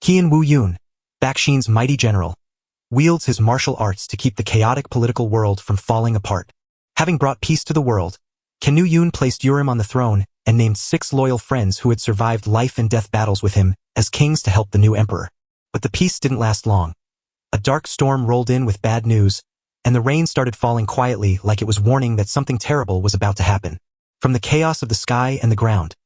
Qian Wu Yun, Bakshin's mighty general, wields his martial arts to keep the chaotic political world from falling apart. Having brought peace to the world, Kanu Yun placed Urim on the throne and named 6 loyal friends who had survived life and death battles with him as kings to help the new emperor. But the peace didn't last long. A dark storm rolled in with bad news, and the rain started falling quietly like it was warning that something terrible was about to happen. From the chaos of the sky and the ground,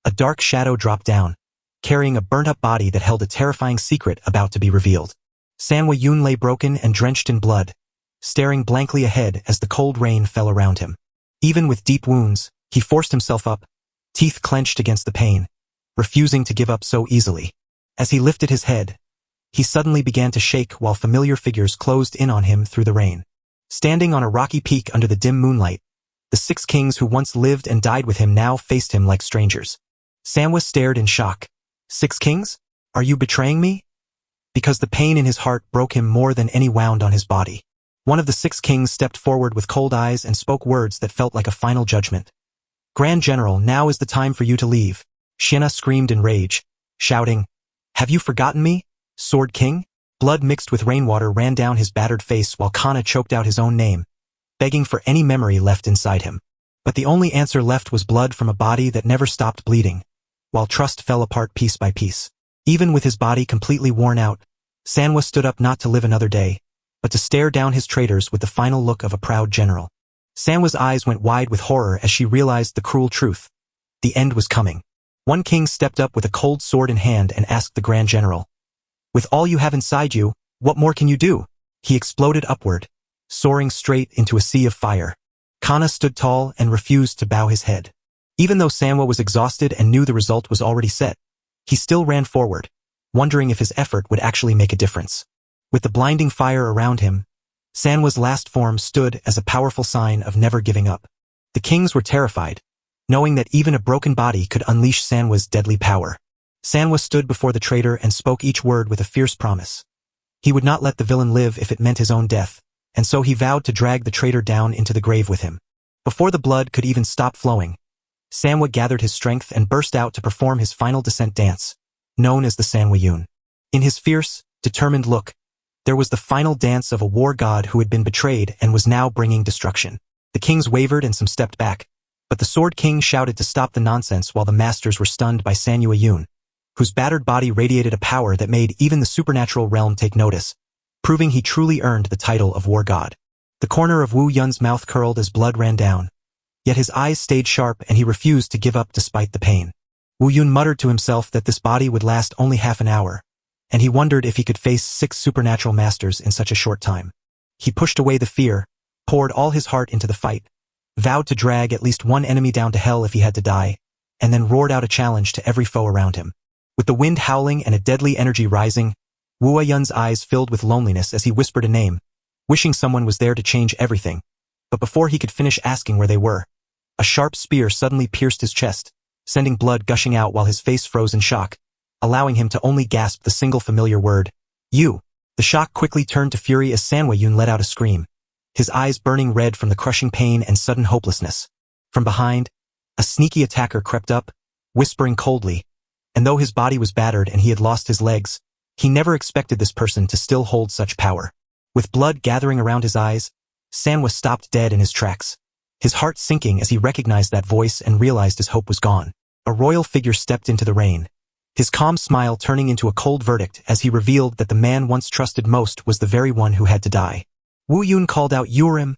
a dark shadow dropped down, carrying a burnt-up body that held a terrifying secret about to be revealed. Sanwa Yun lay broken and drenched in blood, staring blankly ahead as the cold rain fell around him. Even with deep wounds, he forced himself up, teeth clenched against the pain, refusing to give up so easily. As he lifted his head, he suddenly began to shake while familiar figures closed in on him through the rain. Standing on a rocky peak under the dim moonlight, the 6 kings who once lived and died with him now faced him like strangers. Sanwa stared in shock. 6 kings? Are you betraying me? Because the pain in his heart broke him more than any wound on his body. One of the 6 kings stepped forward with cold eyes and spoke words that felt like a final judgment. Grand General, now is the time for you to leave. Shiena screamed in rage, shouting, Have you forgotten me, Sword King? Blood mixed with rainwater ran down his battered face while Kana choked out his own name, begging for any memory left inside him. But the only answer left was blood from a body that never stopped bleeding, while trust fell apart piece by piece. Even with his body completely worn out, Sanwa stood up not to live another day, but to stare down his traitors with the final look of a proud general. Sanwa's eyes went wide with horror as she realized the cruel truth. The end was coming. One king stepped up with a cold sword in hand and asked the Grand General, With all you have inside you, what more can you do? He exploded upward, soaring straight into a sea of fire. Kana stood tall and refused to bow his head. Even though Sanwa was exhausted and knew the result was already set, he still ran forward, wondering if his effort would actually make a difference. With the blinding fire around him, Sanwa's last form stood as a powerful sign of never giving up. The kings were terrified, knowing that even a broken body could unleash Sanwa's deadly power. Sanwa stood before the traitor and spoke each word with a fierce promise. He would not let the villain live if it meant his own death, and so he vowed to drag the traitor down into the grave with him. Before the blood could even stop flowing, Sanwa gathered his strength and burst out to perform his final descent dance, known as the Sanwa Yun. In his fierce, determined look, there was the final dance of a war god who had been betrayed and was now bringing destruction. The kings wavered and some stepped back, but the Sword King shouted to stop the nonsense while the masters were stunned by Sanwa Yun, whose battered body radiated a power that made even the supernatural realm take notice, proving he truly earned the title of war god. The corner of Wu Yun's mouth curled as blood ran down, yet his eyes stayed sharp and he refused to give up despite the pain. Wu Yun muttered to himself that this body would last only half an hour, and he wondered if he could face 6 supernatural masters in such a short time. He pushed away the fear, poured all his heart into the fight, vowed to drag at least one enemy down to hell if he had to die, and then roared out a challenge to every foe around him. With the wind howling and a deadly energy rising, Wu Yun's eyes filled with loneliness as he whispered a name, wishing someone was there to change everything. But before he could finish asking where they were, a sharp spear suddenly pierced his chest, sending blood gushing out while his face froze in shock, allowing him to only gasp the single familiar word, "You." The shock quickly turned to fury as Sanwa Yun let out a scream, his eyes burning red from the crushing pain and sudden hopelessness. From behind, a sneaky attacker crept up, whispering coldly, and though his body was battered and he had lost his legs, he never expected this person to still hold such power. With blood gathering around his eyes, Sanwa stopped dead in his tracks, his heart sinking as he recognized that voice and realized his hope was gone. A royal figure stepped into the rain, his calm smile turning into a cold verdict as he revealed that the man once trusted most was the very one who had to die. Wu Yun called out Urim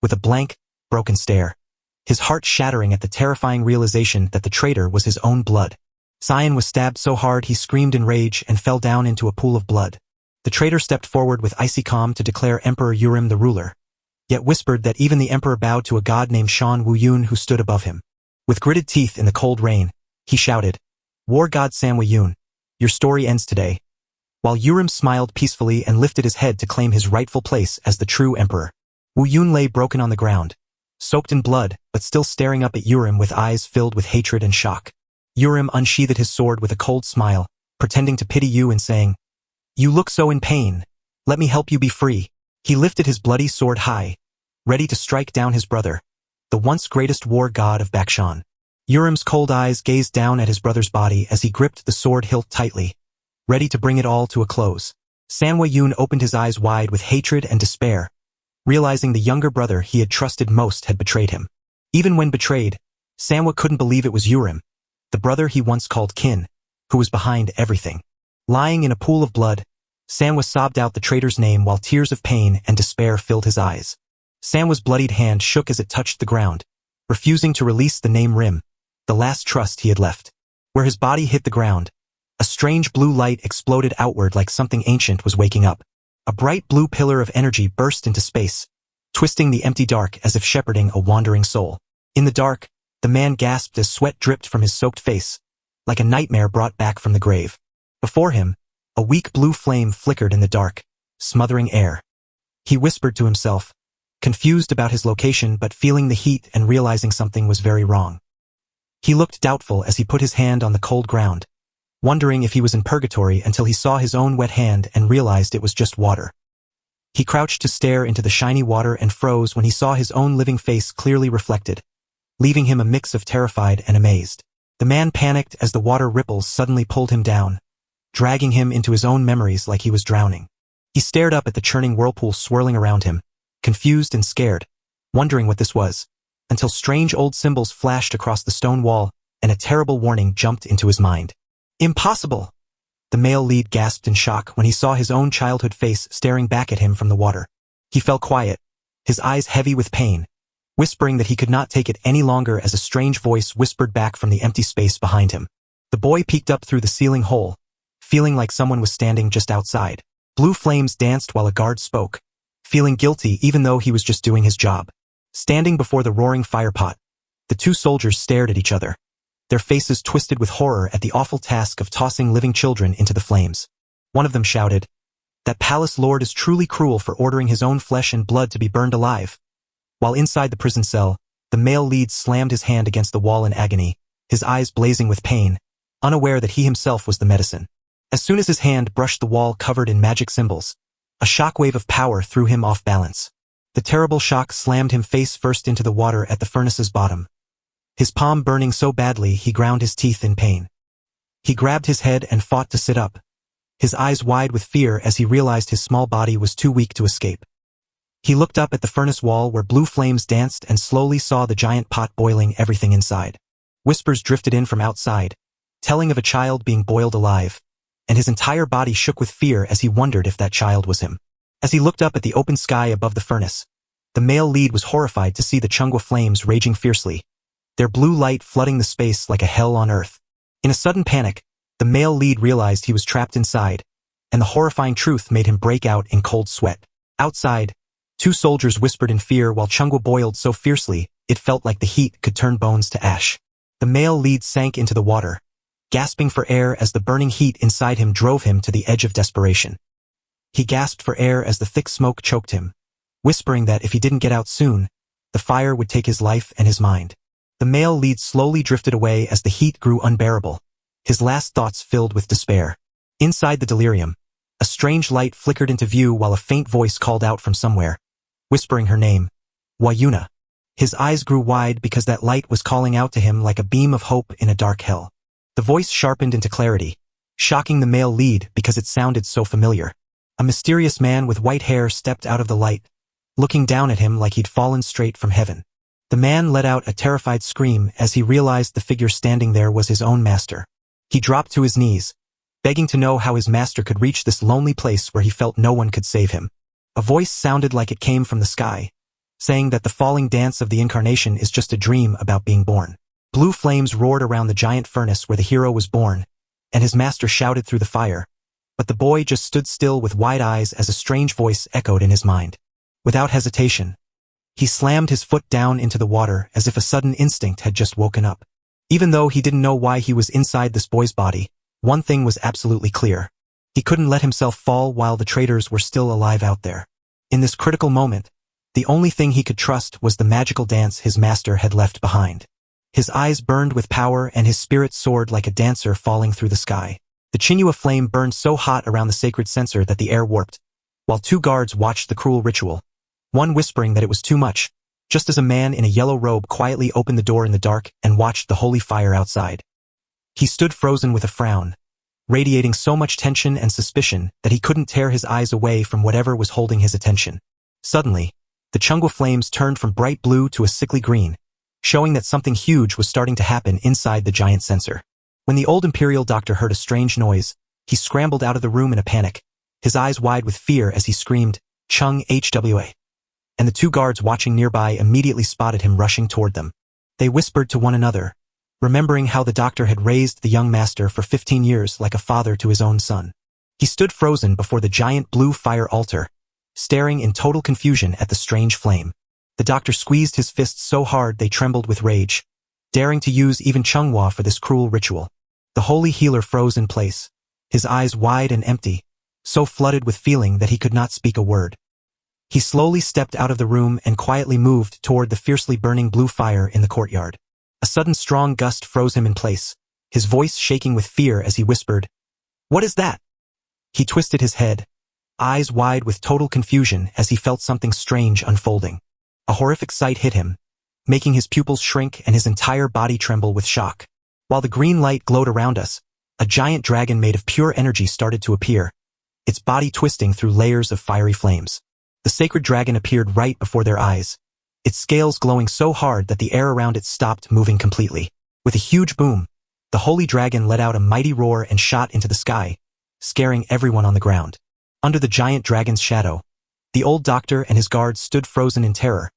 with a blank, broken stare, his heart shattering at the terrifying realization that the traitor was his own blood. Sion was stabbed so hard he screamed in rage and fell down into a pool of blood. The traitor stepped forward with icy calm to declare Emperor Urim the ruler, yet whispered that even the emperor bowed to a god named Shan Wu Yun who stood above him. With gritted teeth in the cold rain, he shouted, "War god Sanwa Yun, your story ends today." While Urim smiled peacefully and lifted his head to claim his rightful place as the true emperor, Wu Yun lay broken on the ground, soaked in blood but still staring up at Urim with eyes filled with hatred and shock. Urim unsheathed his sword with a cold smile, pretending to pity Yu and saying, "You look so in pain. Let me help you be free." He lifted his bloody sword high, ready to strike down his brother, the once greatest war god of Bakshan. Urim's cold eyes gazed down at his brother's body as he gripped the sword hilt tightly, ready to bring it all to a close. Sanwa Yoon opened his eyes wide with hatred and despair, realizing the younger brother he had trusted most had betrayed him. Even when betrayed, Sanwa couldn't believe it was Urim, the brother he once called kin, who was behind everything. Lying in a pool of blood, Sanwa sobbed out the traitor's name while tears of pain and despair filled his eyes. Sanwa's bloodied hand shook as it touched the ground, refusing to release the name Rim, the last trust he had left. Where his body hit the ground, a strange blue light exploded outward like something ancient was waking up. A bright blue pillar of energy burst into space, twisting the empty dark as if shepherding a wandering soul. In the dark, the man gasped as sweat dripped from his soaked face, like a nightmare brought back from the grave. Before him, a weak blue flame flickered in the dark, smothering air. He whispered to himself, confused about his location but feeling the heat and realizing something was very wrong. He looked doubtful as he put his hand on the cold ground, wondering if he was in purgatory until he saw his own wet hand and realized it was just water. He crouched to stare into the shiny water and froze when he saw his own living face clearly reflected, leaving him a mix of terrified and amazed. The man panicked as the water ripples suddenly pulled him down, dragging him into his own memories like he was drowning. He stared up at the churning whirlpool swirling around him, confused and scared, wondering what this was, until strange old symbols flashed across the stone wall and a terrible warning jumped into his mind. Impossible! The male lead gasped in shock when he saw his own childhood face staring back at him from the water. He fell quiet, his eyes heavy with pain, whispering that he could not take it any longer as a strange voice whispered back from the empty space behind him. The boy peeked up through the ceiling hole, feeling like someone was standing just outside. Blue flames danced while a guard spoke, feeling guilty even though he was just doing his job. Standing before the roaring firepot, the two soldiers stared at each other, their faces twisted with horror at the awful task of tossing living children into the flames. One of them shouted, "That palace lord is truly cruel for ordering his own flesh and blood to be burned alive." While inside the prison cell, the male lead slammed his hand against the wall in agony, his eyes blazing with pain, unaware that he himself was the medicine. As soon as his hand brushed the wall covered in magic symbols, a shockwave of power threw him off balance. The terrible shock slammed him face first into the water at the furnace's bottom, his palm burning so badly he ground his teeth in pain. He grabbed his head and fought to sit up, his eyes wide with fear as he realized his small body was too weak to escape. He looked up at the furnace wall where blue flames danced and slowly saw the giant pot boiling everything inside. Whispers drifted in from outside, telling of a child being boiled alive, and his entire body shook with fear as he wondered if that child was him. As he looked up at the open sky above the furnace, the male lead was horrified to see the Chungwa flames raging fiercely, their blue light flooding the space like a hell on earth. In a sudden panic, the male lead realized he was trapped inside, and the horrifying truth made him break out in cold sweat. Outside, two soldiers whispered in fear while Chungwa boiled so fiercely it felt like the heat could turn bones to ash. The male lead sank into the water, gasping for air as the burning heat inside him drove him to the edge of desperation. He gasped for air as the thick smoke choked him, whispering that if he didn't get out soon, the fire would take his life and his mind. The male lead slowly drifted away as the heat grew unbearable, his last thoughts filled with despair. Inside the delirium, a strange light flickered into view while a faint voice called out from somewhere, whispering her name, Wayuna. His eyes grew wide because that light was calling out to him like a beam of hope in a dark hell. The voice sharpened into clarity, shocking the male lead because it sounded so familiar. A mysterious man with white hair stepped out of the light, looking down at him like he'd fallen straight from heaven. The man let out a terrified scream as he realized the figure standing there was his own master. He dropped to his knees, begging to know how his master could reach this lonely place where he felt no one could save him. A voice sounded like it came from the sky, saying that the falling dance of the incarnation is just a dream about being born. Blue flames roared around the giant furnace where the hero was born, and his master shouted through the fire, but the boy just stood still with wide eyes as a strange voice echoed in his mind. Without hesitation, he slammed his foot down into the water as if a sudden instinct had just woken up. Even though he didn't know why he was inside this boy's body, one thing was absolutely clear. He couldn't let himself fall while the traitors were still alive out there. In this critical moment, the only thing he could trust was the magical dance his master had left behind. His eyes burned with power and his spirit soared like a dancer falling through the sky. The Chinua flame burned so hot around the sacred censer that the air warped, while two guards watched the cruel ritual, one whispering that it was too much, just as a man in a yellow robe quietly opened the door in the dark and watched the holy fire outside. He stood frozen with a frown, radiating so much tension and suspicion that he couldn't tear his eyes away from whatever was holding his attention. Suddenly, the Chungwa flames turned from bright blue to a sickly green, showing that something huge was starting to happen inside the giant sensor. When the old Imperial doctor heard a strange noise, he scrambled out of the room in a panic, his eyes wide with fear as he screamed, "Chung HWA!" And the two guards watching nearby immediately spotted him rushing toward them. They whispered to one another, remembering how the doctor had raised the young master for 15 years like a father to his own son. He stood frozen before the giant blue fire altar, staring in total confusion at the strange flame. The doctor squeezed his fists so hard they trembled with rage, daring to use even Chunghwa for this cruel ritual. The holy healer froze in place, his eyes wide and empty, so flooded with feeling that he could not speak a word. He slowly stepped out of the room and quietly moved toward the fiercely burning blue fire in the courtyard. A sudden strong gust froze him in place, his voice shaking with fear as he whispered, "What is that?" He twisted his head, eyes wide with total confusion as he felt something strange unfolding. A horrific sight hit him, making his pupils shrink and his entire body tremble with shock. While the green light glowed around us, a giant dragon made of pure energy started to appear, its body twisting through layers of fiery flames. The sacred dragon appeared right before their eyes, its scales glowing so hard that the air around it stopped moving completely. With a huge boom, the holy dragon let out a mighty roar and shot into the sky, scaring everyone on the ground. Under the giant dragon's shadow, the old doctor and his guards stood frozen in terror,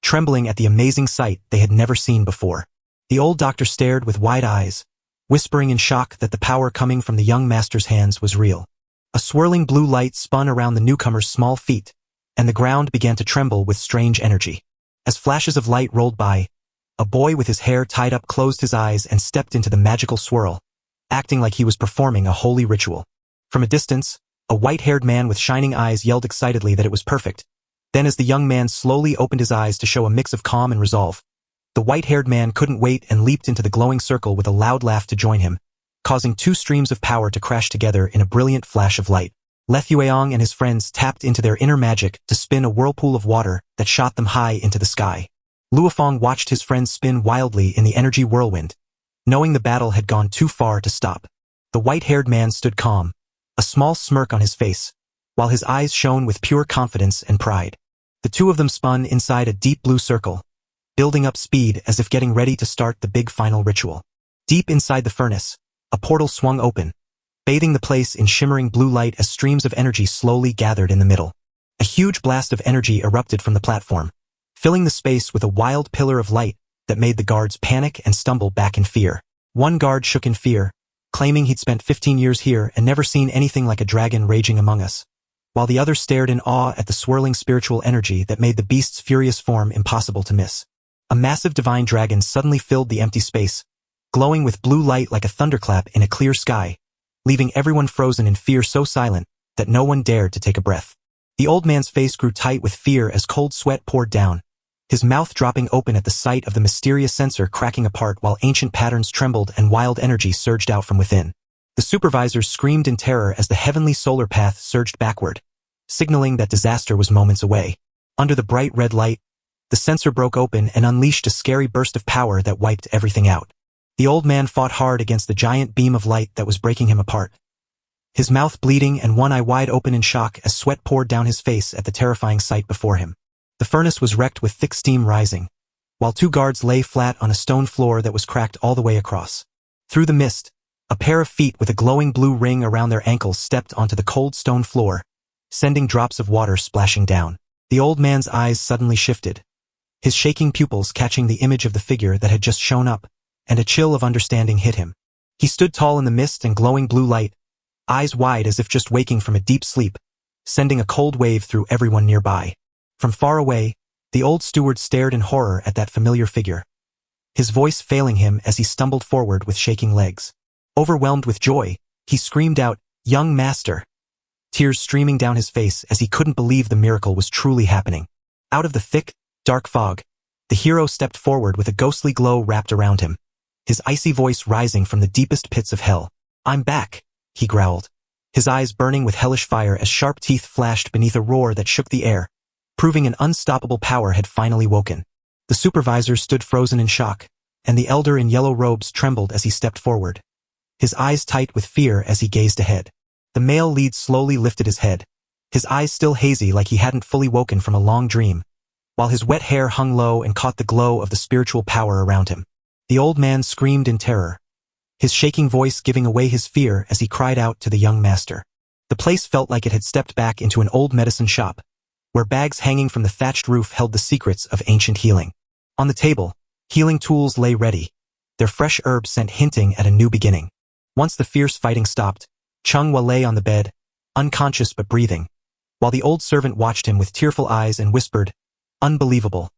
trembling at the amazing sight they had never seen before. The old doctor stared with wide eyes, whispering in shock that the power coming from the young master's hands was real. A swirling blue light spun around the newcomer's small feet, and the ground began to tremble with strange energy. As flashes of light rolled by, a boy with his hair tied up closed his eyes and stepped into the magical swirl, acting like he was performing a holy ritual. From a distance, a white-haired man with shining eyes yelled excitedly that it was perfect. Then as the young man slowly opened his eyes to show a mix of calm and resolve, the white-haired man couldn't wait and leaped into the glowing circle with a loud laugh to join him, causing two streams of power to crash together in a brilliant flash of light. Lethueong and his friends tapped into their inner magic to spin a whirlpool of water that shot them high into the sky. Luofeng watched his friends spin wildly in the energy whirlwind, knowing the battle had gone too far to stop. The white-haired man stood calm, a small smirk on his face, while his eyes shone with pure confidence and pride. The two of them spun inside a deep blue circle, building up speed as if getting ready to start the big final ritual. Deep inside the furnace, a portal swung open, bathing the place in shimmering blue light as streams of energy slowly gathered in the middle. A huge blast of energy erupted from the platform, filling the space with a wild pillar of light that made the guards panic and stumble back in fear. One guard shook in fear, claiming he'd spent 15 years here and never seen anything like a dragon raging among us, while the other stared in awe at the swirling spiritual energy that made the beast's furious form impossible to miss. A massive divine dragon suddenly filled the empty space, glowing with blue light like a thunderclap in a clear sky, leaving everyone frozen in fear so silent that no one dared to take a breath. The old man's face grew tight with fear as cold sweat poured down, his mouth dropping open at the sight of the mysterious sensor cracking apart while ancient patterns trembled and wild energy surged out from within. The supervisors screamed in terror as the heavenly solar path surged backward, signaling that disaster was moments away. Under the bright red light, the sensor broke open and unleashed a scary burst of power that wiped everything out. The old man fought hard against the giant beam of light that was breaking him apart, his mouth bleeding and one eye wide open in shock as sweat poured down his face at the terrifying sight before him. The furnace was wrecked with thick steam rising, while two guards lay flat on a stone floor that was cracked all the way across. Through the mist, a pair of feet with a glowing blue ring around their ankles stepped onto the cold stone floor, sending drops of water splashing down. The old man's eyes suddenly shifted, his shaking pupils catching the image of the figure that had just shown up, and a chill of understanding hit him. He stood tall in the mist and glowing blue light, eyes wide as if just waking from a deep sleep, sending a cold wave through everyone nearby. From far away, the old steward stared in horror at that familiar figure, his voice failing him as he stumbled forward with shaking legs. Overwhelmed with joy, he screamed out, "Young master!" Tears streaming down his face as he couldn't believe the miracle was truly happening. Out of the thick, dark fog, the hero stepped forward with a ghostly glow wrapped around him, his icy voice rising from the deepest pits of hell. "I'm back," he growled, his eyes burning with hellish fire as sharp teeth flashed beneath a roar that shook the air, proving an unstoppable power had finally woken. The supervisor stood frozen in shock, and the elder in yellow robes trembled as he stepped forward, his eyes tight with fear as he gazed ahead. The male lead slowly lifted his head, his eyes still hazy like he hadn't fully woken from a long dream, while his wet hair hung low and caught the glow of the spiritual power around him. The old man screamed in terror, his shaking voice giving away his fear as he cried out to the young master. The place felt like it had stepped back into an old medicine shop, where bags hanging from the thatched roof held the secrets of ancient healing. On the table, healing tools lay ready, their fresh herbs scent hinting at a new beginning. Once the fierce fighting stopped, Manhwa lay on the bed, unconscious but breathing, while the old servant watched him with tearful eyes and whispered, "Unbelievable."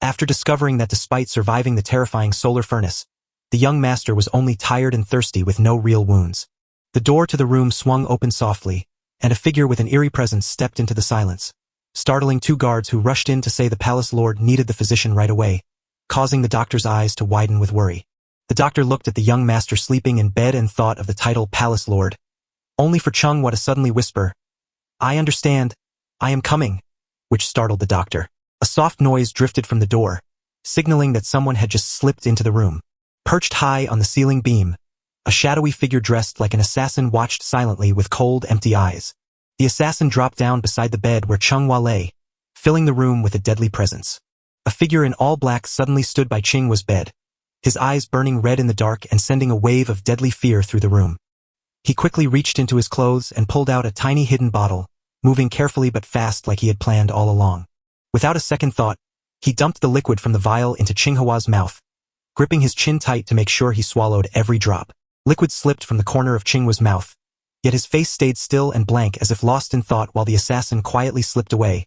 After discovering that despite surviving the terrifying solar furnace, the young master was only tired and thirsty with no real wounds. The door to the room swung open softly, and a figure with an eerie presence stepped into the silence, startling two guards who rushed in to say the palace lord needed the physician right away, causing the doctor's eyes to widen with worry. The doctor looked at the young master sleeping in bed and thought of the title Palace Lord, only for Manhwa to suddenly whisper, "I understand, I am coming," which startled the doctor. A soft noise drifted from the door, signaling that someone had just slipped into the room. Perched high on the ceiling beam, a shadowy figure dressed like an assassin watched silently with cold, empty eyes. The assassin dropped down beside the bed where Manhwa lay, filling the room with a deadly presence. A figure in all black suddenly stood by Manhwa's bed, his eyes burning red in the dark and sending a wave of deadly fear through the room. He quickly reached into his clothes and pulled out a tiny hidden bottle, moving carefully but fast like he had planned all along. Without a second thought, he dumped the liquid from the vial into Manhwa's mouth, gripping his chin tight to make sure he swallowed every drop. Liquid slipped from the corner of Manhwa's mouth, yet his face stayed still and blank as if lost in thought while the assassin quietly slipped away,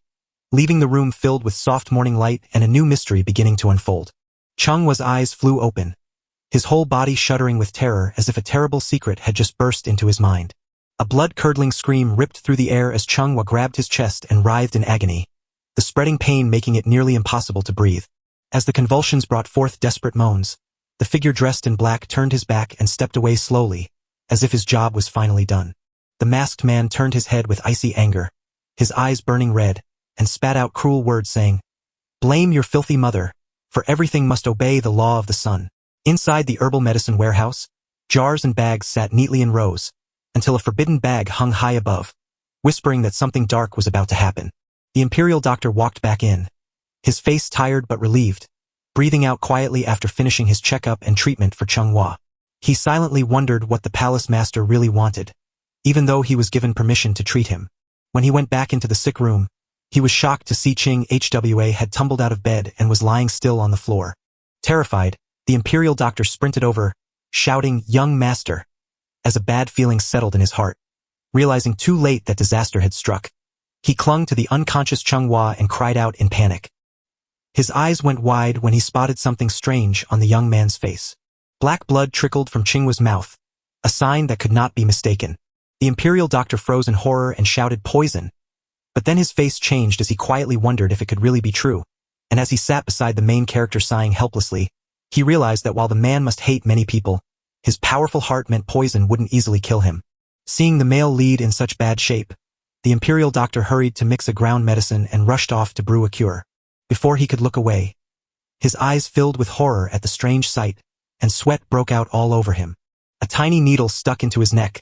leaving the room filled with soft morning light and a new mystery beginning to unfold. Manhwa's eyes flew open, his whole body shuddering with terror as if a terrible secret had just burst into his mind. A blood-curdling scream ripped through the air as Manhwa grabbed his chest and writhed in agony, the spreading pain making it nearly impossible to breathe. As the convulsions brought forth desperate moans, the figure dressed in black turned his back and stepped away slowly, as if his job was finally done. The masked man turned his head with icy anger, his eyes burning red, and spat out cruel words saying, "Blame your filthy mother, for everything must obey the law of the sun." Inside the herbal medicine warehouse, jars and bags sat neatly in rows, until a forbidden bag hung high above, whispering that something dark was about to happen. The imperial doctor walked back in, his face tired but relieved, breathing out quietly after finishing his checkup and treatment for Manhwa. He silently wondered what the palace master really wanted, even though he was given permission to treat him. When he went back into the sick room, he was shocked to see Manhwa had tumbled out of bed and was lying still on the floor. Terrified, the imperial doctor sprinted over, shouting, "Young master," as a bad feeling settled in his heart. Realizing too late that disaster had struck, he clung to the unconscious Manhwa and cried out in panic. His eyes went wide when he spotted something strange on the young man's face. Black blood trickled from Manhwa's mouth, a sign that could not be mistaken. The imperial doctor froze in horror and shouted, "Poison!" But then his face changed as he quietly wondered if it could really be true, and as he sat beside the main character sighing helplessly, he realized that while the man must hate many people, his powerful heart meant poison wouldn't easily kill him. Seeing the male lead in such bad shape, the imperial doctor hurried to mix a ground medicine and rushed off to brew a cure. Before he could look away, his eyes filled with horror at the strange sight, and sweat broke out all over him. A tiny needle stuck into his neck,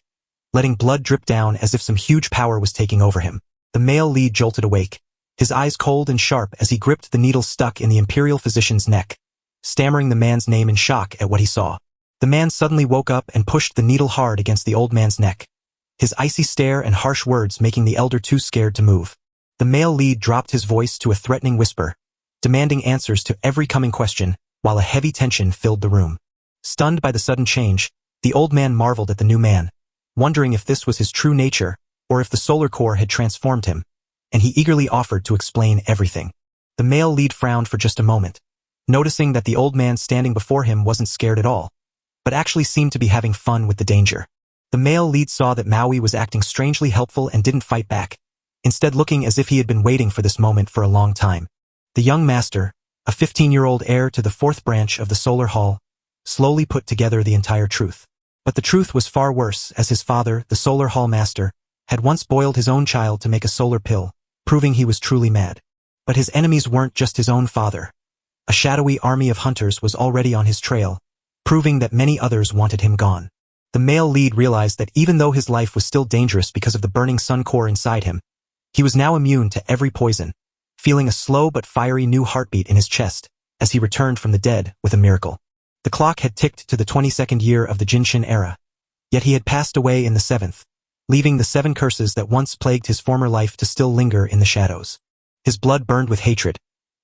letting blood drip down as if some huge power was taking over him. The male lead jolted awake, his eyes cold and sharp as he gripped the needle stuck in the imperial physician's neck, stammering the man's name in shock at what he saw. The man suddenly woke up and pushed the needle hard against the old man's neck, his icy stare and harsh words making the elder too scared to move. The male lead dropped his voice to a threatening whisper, demanding answers to every coming question, while a heavy tension filled the room. Stunned by the sudden change, the old man marveled at the new man, wondering if this was his true nature, or if the solar core had transformed him, and he eagerly offered to explain everything. The male lead frowned for just a moment, noticing that the old man standing before him wasn't scared at all, but actually seemed to be having fun with the danger. The male lead saw that Maui was acting strangely helpful and didn't fight back, instead looking as if he had been waiting for this moment for a long time. The young master, a 15-year-old heir to the fourth branch of the Solar Hall, slowly put together the entire truth. But the truth was far worse, as his father, the Solar Hall master, had once boiled his own child to make a solar pill, proving he was truly mad. But his enemies weren't just his own father. A shadowy army of hunters was already on his trail, proving that many others wanted him gone. The male lead realized that even though his life was still dangerous because of the burning sun core inside him, he was now immune to every poison, feeling a slow but fiery new heartbeat in his chest as he returned from the dead with a miracle. The clock had ticked to the 22nd year of the Jinshin era, yet he had passed away in the 7th, leaving the 7 curses that once plagued his former life to still linger in the shadows. His blood burned with hatred,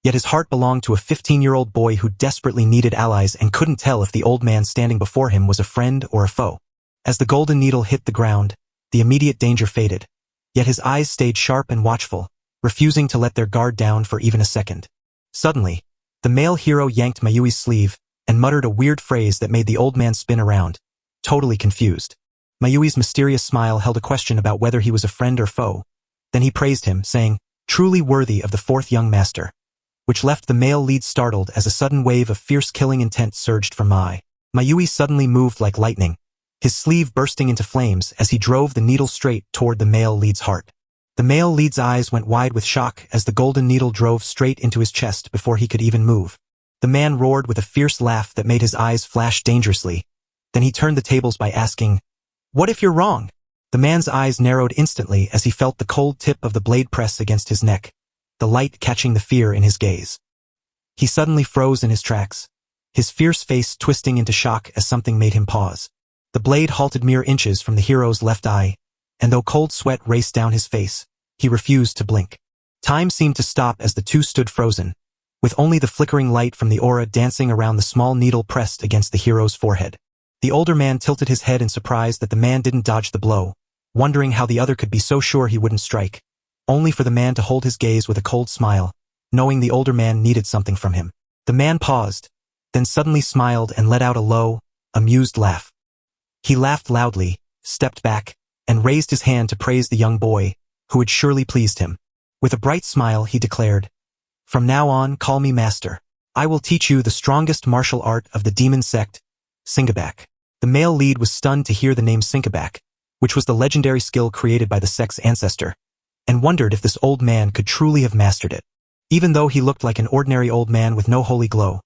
yet his heart belonged to a 15-year-old boy who desperately needed allies and couldn't tell if the old man standing before him was a friend or a foe. As the golden needle hit the ground, the immediate danger faded, yet his eyes stayed sharp and watchful, refusing to let their guard down for even a second. Suddenly, the male hero yanked Mayui's sleeve and muttered a weird phrase that made the old man spin around, totally confused. Mayui's mysterious smile held a question about whether he was a friend or foe. Then he praised him, saying, "Truly worthy of the 4th young master," which left the male lead startled as a sudden wave of fierce killing intent surged from Mai. Mayui suddenly moved like lightning, his sleeve bursting into flames as he drove the needle straight toward the male lead's heart. The male lead's eyes went wide with shock as the golden needle drove straight into his chest before he could even move. The man roared with a fierce laugh that made his eyes flash dangerously. Then he turned the tables by asking, "What if you're wrong?" The man's eyes narrowed instantly as he felt the cold tip of the blade press against his neck, the light catching the fear in his gaze. He suddenly froze in his tracks, his fierce face twisting into shock as something made him pause. The blade halted mere inches from the hero's left eye, and though cold sweat raced down his face, he refused to blink. Time seemed to stop as the two stood frozen, with only the flickering light from the aura dancing around the small needle pressed against the hero's forehead. The older man tilted his head in surprise that the man didn't dodge the blow, wondering how the other could be so sure he wouldn't strike, only for the man to hold his gaze with a cold smile, knowing the older man needed something from him. The man paused, then suddenly smiled and let out a low, amused laugh. He laughed loudly, stepped back, and raised his hand to praise the young boy, who had surely pleased him. With a bright smile, he declared, "From now on, call me master. I will teach you the strongest martial art of the demon sect, Singabak." The male lead was stunned to hear the name Singabak, which was the legendary skill created by the sect's ancestor, and wondered if this old man could truly have mastered it. Even though he looked like an ordinary old man with no holy glow,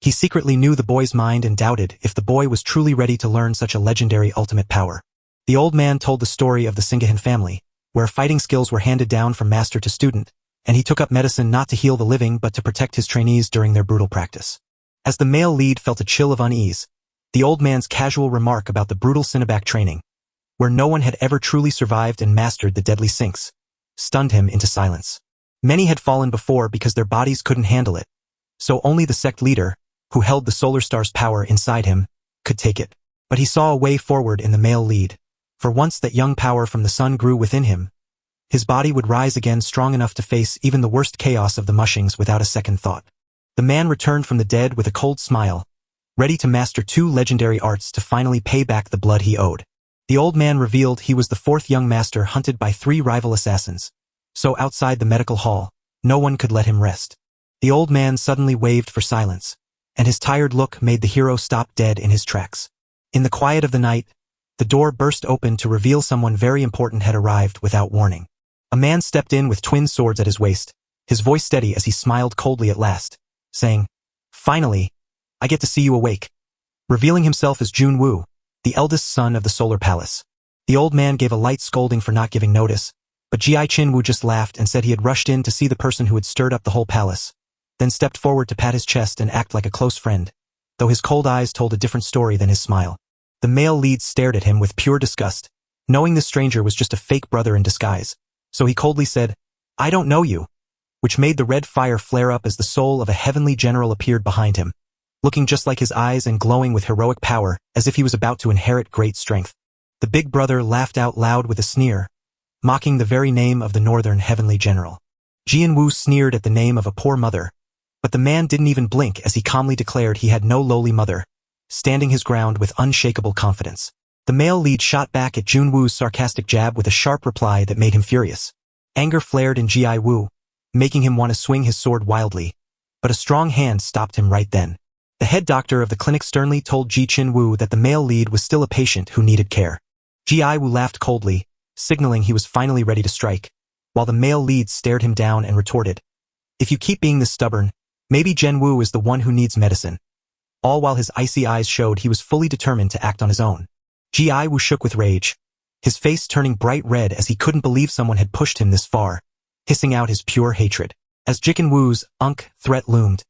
he secretly knew the boy's mind and doubted if the boy was truly ready to learn such a legendary ultimate power. The old man told the story of the Singahan family, where fighting skills were handed down from master to student, and he took up medicine not to heal the living but to protect his trainees during their brutal practice. As the male lead felt a chill of unease, the old man's casual remark about the brutal Sinabak training, where no one had ever truly survived and mastered the deadly sinks, stunned him into silence. Many had fallen before because their bodies couldn't handle it, so only the sect leader, who held the solar star's power inside him, could take it. But he saw a way forward in the male lead, for once that young power from the sun grew within him, his body would rise again strong enough to face even the worst chaos of the mushings without a second thought. The man returned from the dead with a cold smile, ready to master 2 legendary arts to finally pay back the blood he owed. The old man revealed he was the 4th young master hunted by 3 rival assassins, so outside the medical hall, no one could let him rest. The old man suddenly waved for silence, and his tired look made the hero stop dead in his tracks. In the quiet of the night, the door burst open to reveal someone very important had arrived without warning. A man stepped in with twin swords at his waist, his voice steady as he smiled coldly at last, saying, "Finally, I get to see you awake," revealing himself as Junwoo, the eldest son of the Solar Palace. The old man gave a light scolding for not giving notice, but Jinwoo just laughed and said he had rushed in to see the person who had stirred up the whole palace, then stepped forward to pat his chest and act like a close friend, though his cold eyes told a different story than his smile. The male lead stared at him with pure disgust, knowing this stranger was just a fake brother in disguise, so he coldly said, "I don't know you," which made the red fire flare up as the soul of a heavenly general appeared behind him, looking just like his eyes and glowing with heroic power as if he was about to inherit great strength. The big brother laughed out loud with a sneer, mocking the very name of the northern heavenly general. Jianwu sneered at the name of a poor mother, but the man didn't even blink as he calmly declared he had no lowly mother, standing his ground with unshakable confidence. The male lead shot back at Junwoo's sarcastic jab with a sharp reply that made him furious. Anger flared in Jianwu, making him want to swing his sword wildly, but a strong hand stopped him right then. The head doctor of the clinic sternly told Ji Chin-woo that the male lead was still a patient who needed care. Ji-woo laughed coldly, signaling he was finally ready to strike, while the male lead stared him down and retorted, "If you keep being this stubborn, maybe Jen-woo is the one who needs medicine," all while his icy eyes showed he was fully determined to act on his own. Ji Wu shook with rage, his face turning bright red as he couldn't believe someone had pushed him this far, hissing out his pure hatred. As Jikin Wu's threat loomed,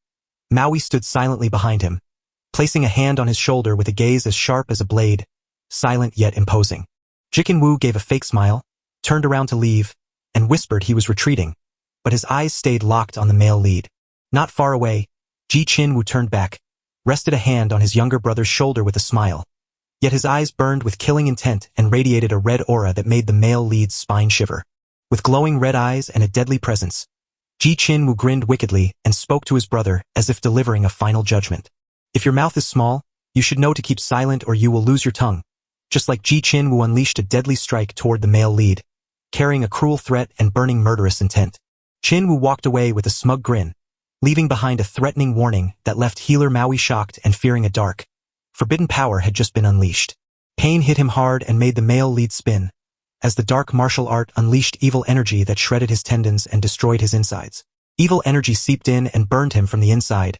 Maui stood silently behind him, placing a hand on his shoulder with a gaze as sharp as a blade, silent yet imposing. Jikin Wu gave a fake smile, turned around to leave, and whispered he was retreating, but his eyes stayed locked on the male lead. Not far away, Ji Wu turned back, rested a hand on his younger brother's shoulder with a smile, yet his eyes burned with killing intent and radiated a red aura that made the male lead's spine shiver. With glowing red eyes and a deadly presence, Ji Wu grinned wickedly and spoke to his brother as if delivering a final judgment. If your mouth is small, you should know to keep silent or you will lose your tongue. Just like Ji Wu unleashed a deadly strike toward the male lead, carrying a cruel threat and burning murderous intent. Wu walked away with a smug grin, leaving behind a threatening warning that left healer Maui shocked and fearing a dark, forbidden power had just been unleashed. Pain hit him hard and made the male lead spin, as the dark martial art unleashed evil energy that shredded his tendons and destroyed his insides. Evil energy seeped in and burned him from the inside,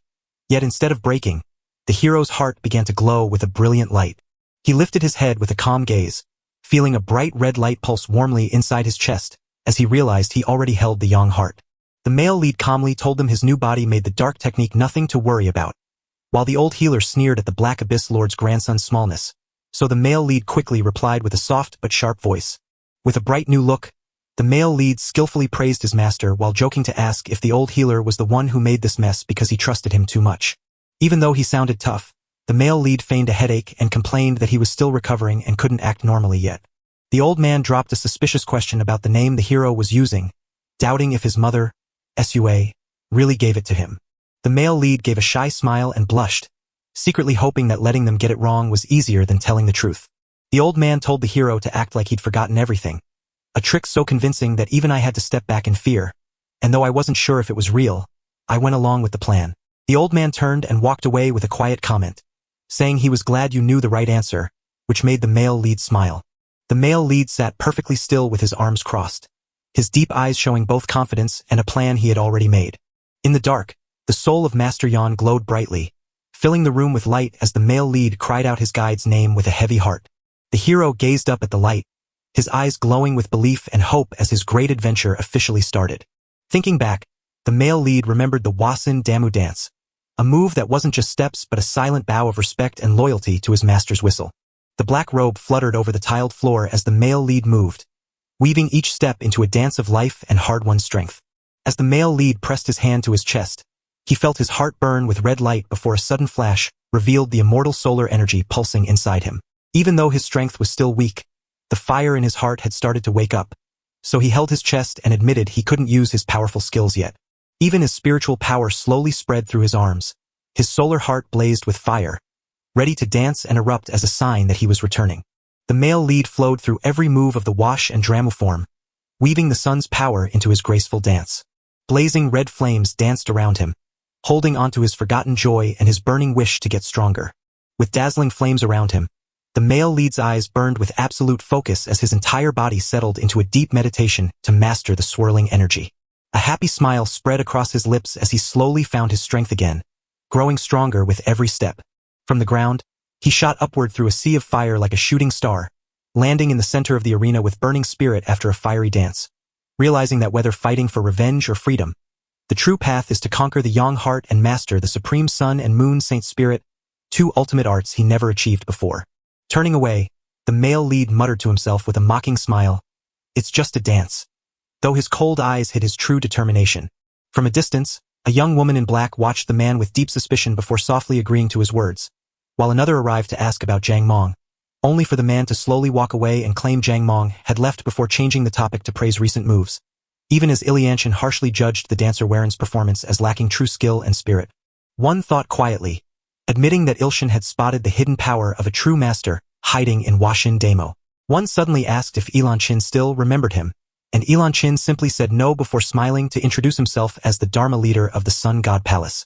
yet instead of breaking, the hero's heart began to glow with a brilliant light. He lifted his head with a calm gaze, feeling a bright red light pulse warmly inside his chest, as he realized he already held the young heart. The male lead calmly told them his new body made the dark technique nothing to worry about, while the old healer sneered at the Black Abyss Lord's grandson's smallness, so the male lead quickly replied with a soft but sharp voice. With a bright new look, the male lead skillfully praised his master while joking to ask if the old healer was the one who made this mess because he trusted him too much. Even though he sounded tough, the male lead feigned a headache and complained that he was still recovering and couldn't act normally yet. The old man dropped a suspicious question about the name the hero was using, doubting if his mother, Sua, really gave it to him. The male lead gave a shy smile and blushed, secretly hoping that letting them get it wrong was easier than telling the truth. The old man told the hero to act like he'd forgotten everything, a trick so convincing that even I had to step back in fear, and though I wasn't sure if it was real, I went along with the plan. The old man turned and walked away with a quiet comment, saying he was glad you knew the right answer, which made the male lead smile. The male lead sat perfectly still with his arms crossed, his deep eyes showing both confidence and a plan he had already made. In the dark, the soul of Master Yan glowed brightly, filling the room with light as the male lead cried out his guide's name with a heavy heart. The hero gazed up at the light, his eyes glowing with belief and hope as his great adventure officially started. Thinking back, the male lead remembered the Wasin Damu dance, a move that wasn't just steps but a silent bow of respect and loyalty to his master's whistle. The black robe fluttered over the tiled floor as the male lead moved, weaving each step into a dance of life and hard-won strength. As the male lead pressed his hand to his chest, he felt his heart burn with red light before a sudden flash revealed the immortal solar energy pulsing inside him. Even though his strength was still weak, the fire in his heart had started to wake up, so he held his chest and admitted he couldn't use his powerful skills yet. Even as spiritual power slowly spread through his arms, his solar heart blazed with fire, ready to dance and erupt as a sign that he was returning. The male lead flowed through every move of the wash and dramu form, weaving the sun's power into his graceful dance. Blazing red flames danced around him, holding onto his forgotten joy and his burning wish to get stronger. With dazzling flames around him, the male lead's eyes burned with absolute focus as his entire body settled into a deep meditation to master the swirling energy. A happy smile spread across his lips as he slowly found his strength again, growing stronger with every step. From the ground, he shot upward through a sea of fire like a shooting star, landing in the center of the arena with burning spirit after a fiery dance. Realizing that whether fighting for revenge or freedom, the true path is to conquer the Yang heart and master the supreme sun and moon saint spirit, two ultimate arts he never achieved before. Turning away, the male lead muttered to himself with a mocking smile, "It's just a dance," though his cold eyes hid his true determination. From a distance, a young woman in black watched the man with deep suspicion before softly agreeing to his words, while another arrived to ask about Jiang Mong, only for the man to slowly walk away and claim Jiang Mong had left before changing the topic to praise recent moves, even as Ilianshan harshly judged the dancer Waren's performance as lacking true skill and spirit. One thought quietly, admitting that Ilshan had spotted the hidden power of a true master hiding in Washin Damo. One suddenly asked if Ilianshan still remembered him, and Ilianshan simply said no before smiling to introduce himself as the Dharma leader of the Sun God Palace,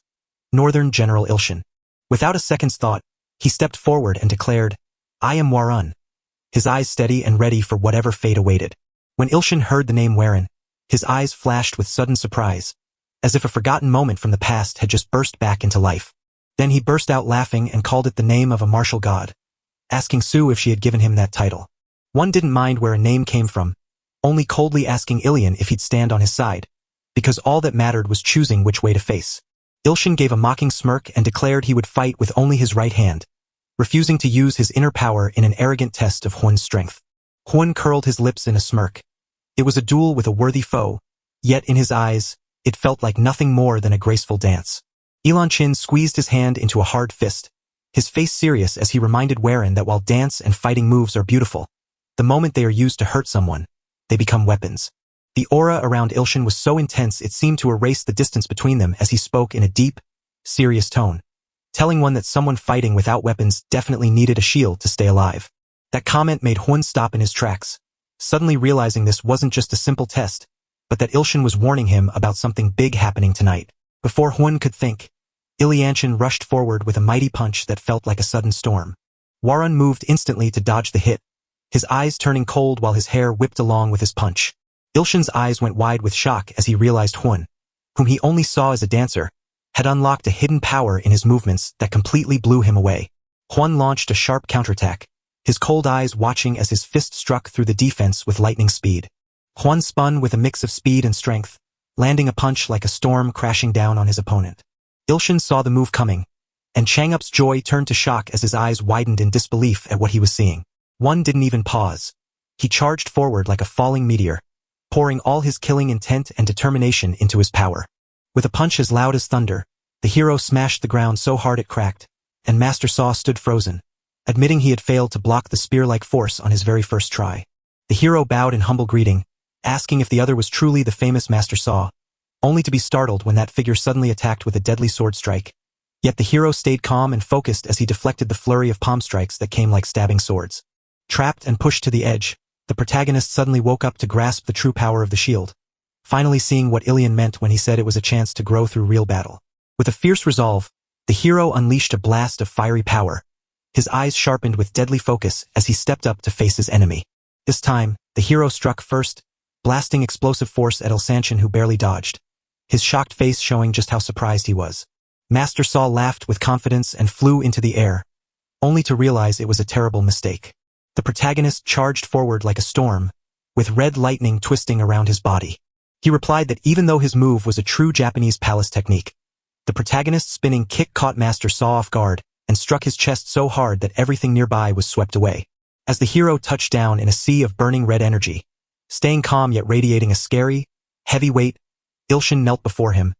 Northern General Ilshan. Without a second's thought, he stepped forward and declared, "I am Warun," his eyes steady and ready for whatever fate awaited. When Ilshan heard the name Waren, his eyes flashed with sudden surprise, as if a forgotten moment from the past had just burst back into life. Then he burst out laughing and called it the name of a martial god. asking Sue if she had given him that title. One didn't mind where a name came from, only coldly asking Ilian if he'd stand on his side, because all that mattered was choosing which way to face. Ilshin gave a mocking smirk and declared he would fight with only his right hand, refusing to use his inner power in an arrogant test of Huan's strength. Huan curled his lips in a smirk. It was a duel with a worthy foe, yet in his eyes, it felt like nothing more than a graceful dance. Ilanchin squeezed his hand into a hard fist, his face serious as he reminded Warren that while dance and fighting moves are beautiful, the moment they are used to hurt someone, they become weapons. The aura around Ilshin was so intense it seemed to erase the distance between them as he spoke in a deep, serious tone, telling one that someone fighting without weapons definitely needed a shield to stay alive. That comment made Huan stop in his tracks, suddenly realizing this wasn't just a simple test, but that Ilshin was warning him about something big happening tonight. Before Huan could think, Ilianchin rushed forward with a mighty punch that felt like a sudden storm. Warren moved instantly to dodge the hit, his eyes turning cold while his hair whipped along with his punch. Ilshin's eyes went wide with shock as he realized Huan, whom he only saw as a dancer, had unlocked a hidden power in his movements that completely blew him away. Huan launched a sharp counterattack, his cold eyes watching as his fist struck through the defense with lightning speed. Huan spun with a mix of speed and strength, landing a punch like a storm crashing down on his opponent. Ilshin saw the move coming, and Changup's joy turned to shock as his eyes widened in disbelief at what he was seeing. One didn't even pause. He charged forward like a falling meteor, pouring all his killing intent and determination into his power. With a punch as loud as thunder, the hero smashed the ground so hard it cracked, and Master Saw stood frozen, admitting he had failed to block the spear-like force on his very first try. The hero bowed in humble greeting, asking if the other was truly the famous Master Saw, only to be startled when that figure suddenly attacked with a deadly sword strike. Yet the hero stayed calm and focused as he deflected the flurry of palm strikes that came like stabbing swords. Trapped and pushed to the edge, the protagonist suddenly woke up to grasp the true power of the shield, finally seeing what Ilian meant when he said it was a chance to grow through real battle. With a fierce resolve, the hero unleashed a blast of fiery power, his eyes sharpened with deadly focus as he stepped up to face his enemy. This time, the hero struck first, blasting explosive force at Ilsanchin, who barely dodged, his shocked face showing just how surprised he was. Master Saw laughed with confidence and flew into the air, only to realize it was a terrible mistake. The protagonist charged forward like a storm, with red lightning twisting around his body. He replied that even though his move was a true Japanese palace technique, the protagonist's spinning kick caught Master Saw off guard and struck his chest so hard that everything nearby was swept away. As the hero touched down in a sea of burning red energy, staying calm yet radiating a scary, heavy weight, Ilshin knelt before him,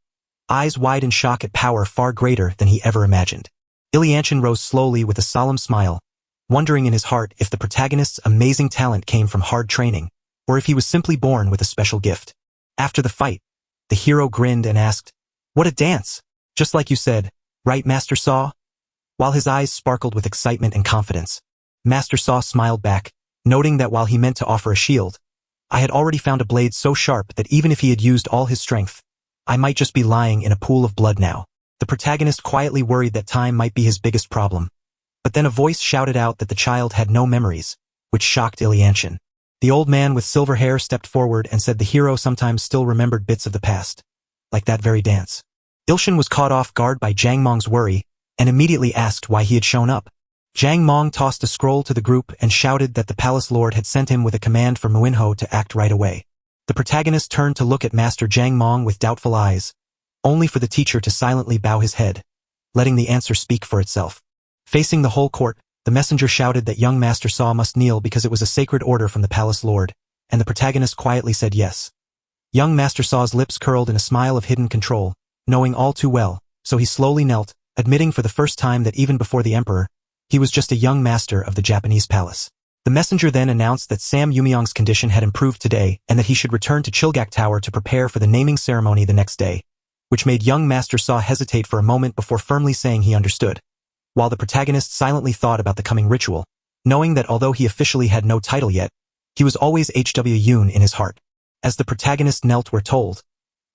eyes wide in shock at power far greater than he ever imagined. Ilianchin rose slowly with a solemn smile, wondering in his heart if the protagonist's amazing talent came from hard training, or if he was simply born with a special gift. After the fight, the hero grinned and asked, "What a dance! Just like you said, right, Master Saw?" While his eyes sparkled with excitement and confidence, Master Saw smiled back, noting that while he meant to offer a shield, I had already found a blade so sharp that even if he had used all his strength, I might just be lying in a pool of blood now. The protagonist quietly worried that time might be his biggest problem. But then a voice shouted out that the child had no memories, which shocked Ilianchin. The old man with silver hair stepped forward and said the hero sometimes still remembered bits of the past, like that very dance. Ilshin was caught off guard by Jang Mong's worry and immediately asked why he had shown up. Jang Mong tossed a scroll to the group and shouted that the palace lord had sent him with a command for Muinho to act right away. The protagonist turned to look at Master Jang Mong with doubtful eyes, only for the teacher to silently bow his head, letting the answer speak for itself. Facing the whole court, the messenger shouted that young Master Saw must kneel because it was a sacred order from the palace lord, and the protagonist quietly said yes. Young Master Saw's lips curled in a smile of hidden control, knowing all too well, so he slowly knelt, admitting for the first time that even before the emperor, he was just a young master of the Japanese palace. The messenger then announced that Sam Yumyong's condition had improved today and that he should return to Chilgak Tower to prepare for the naming ceremony the next day, which made young Master Saw hesitate for a moment before firmly saying he understood. While the protagonist silently thought about the coming ritual, knowing that although he officially had no title yet, he was always H.W. Yoon in his heart. As the protagonist knelt where told,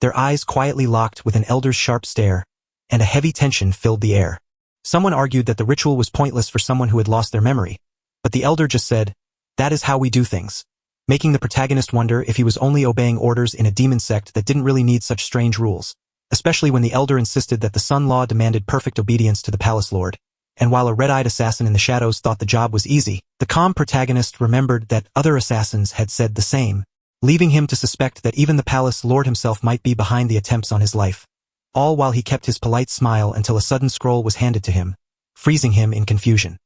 their eyes quietly locked with an elder's sharp stare, and a heavy tension filled the air. Someone argued that the ritual was pointless for someone who had lost their memory, but the elder just said, "That is how we do things," making the protagonist wonder if he was only obeying orders in a demon sect that didn't really need such strange rules, especially when the elder insisted that the Sun Law demanded perfect obedience to the palace lord, and while a red-eyed assassin in the shadows thought the job was easy, the calm protagonist remembered that other assassins had said the same, leaving him to suspect that even the palace lord himself might be behind the attempts on his life. All while he kept his polite smile until a sudden scroll was handed to him, freezing him in confusion.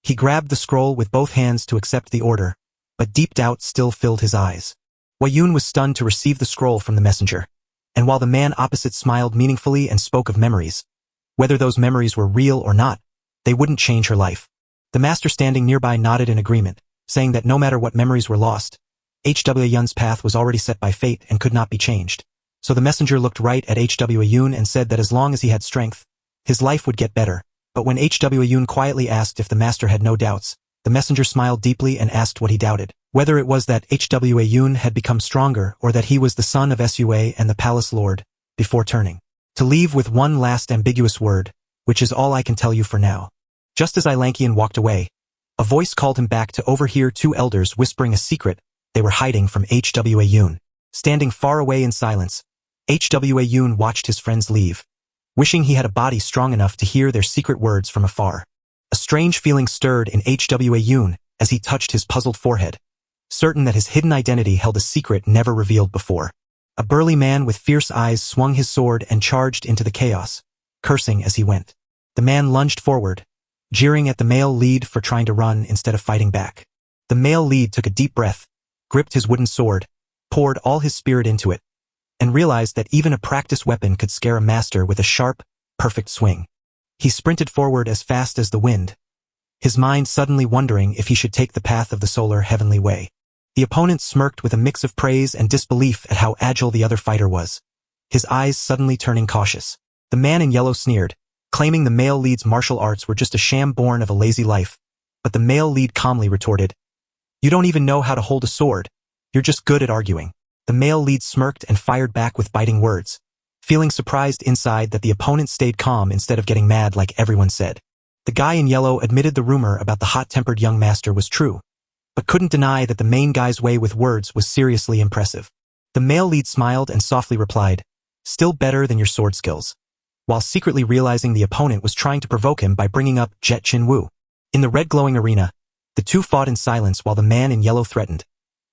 He grabbed the scroll with both hands to accept the order, but deep doubt still filled his eyes. Wei Yun was stunned to receive the scroll from the messenger, and while the man opposite smiled meaningfully and spoke of memories, whether those memories were real or not, they wouldn't change her life. The master standing nearby nodded in agreement, saying that no matter what memories were lost, H.W. Yun's path was already set by fate and could not be changed. So the messenger looked right at H.W. Yun and said that as long as he had strength, his life would get better. But when H.W. Yun quietly asked if the master had no doubts, the messenger smiled deeply and asked what he doubted, whether it was that H.W. Yun had become stronger or that he was the son of Sua and the palace lord, before turning to leave with one last ambiguous word, which is all I can tell you for now. Just as Ilankian walked away, a voice called him back to overhear two elders whispering a secret they were hiding from H.W. Yun. Standing far away in silence, H.W. Yun watched his friends leave, wishing he had a body strong enough to hear their secret words from afar. A strange feeling stirred in H.W. Yun as he touched his puzzled forehead, certain that his hidden identity held a secret never revealed before. A burly man with fierce eyes swung his sword and charged into the chaos, cursing as he went. The man lunged forward, jeering at the male lead for trying to run instead of fighting back. The male lead took a deep breath, gripped his wooden sword, poured all his spirit into it, and realized that even a practiced weapon could scare a master with a sharp, perfect swing. He sprinted forward as fast as the wind, his mind suddenly wondering if he should take the path of the solar heavenly way. The opponent smirked with a mix of praise and disbelief at how agile the other fighter was, his eyes suddenly turning cautious. The man in yellow sneered, claiming the male lead's martial arts were just a sham born of a lazy life, but the male lead calmly retorted, "You don't even know how to hold a sword. You're just good at arguing." The male lead smirked and fired back with biting words, feeling surprised inside that the opponent stayed calm instead of getting mad like everyone said. The guy in yellow admitted the rumor about the hot-tempered young master was true, but couldn't deny that the main guy's way with words was seriously impressive. The male lead smiled and softly replied, "Still better than your sword skills," while secretly realizing the opponent was trying to provoke him by bringing up Jet Chin Wu. In the red glowing arena, the two fought in silence while the man in yellow threatened,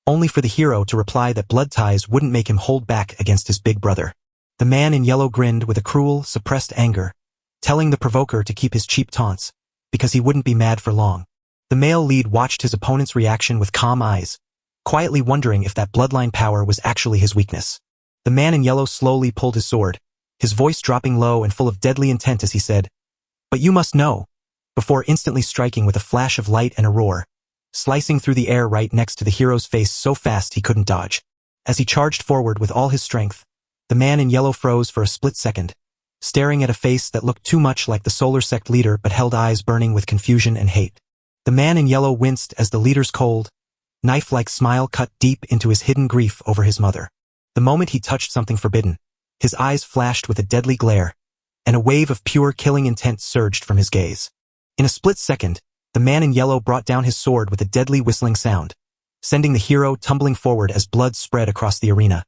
only for the hero to reply that blood ties wouldn't make him hold back against his big brother. The man in yellow grinned with a cruel, suppressed anger, telling the provoker to keep his cheap taunts, because he wouldn't be mad for long. The male lead watched his opponent's reaction with calm eyes, quietly wondering if that bloodline power was actually his weakness. The man in yellow slowly pulled his sword, his voice dropping low and full of deadly intent as he said, "But you must know," before instantly striking with a flash of light and a roar, slicing through the air right next to the hero's face so fast he couldn't dodge. As he charged forward with all his strength, the man in yellow froze for a split second, staring at a face that looked too much like the solar sect leader but held eyes burning with confusion and hate. The man in yellow winced as the leader's cold, knife-like smile cut deep into his hidden grief over his mother. The moment he touched something forbidden, his eyes flashed with a deadly glare, and a wave of pure killing intent surged from his gaze. In a split second, the man in yellow brought down his sword with a deadly whistling sound, sending the hero tumbling forward as blood spread across the arena,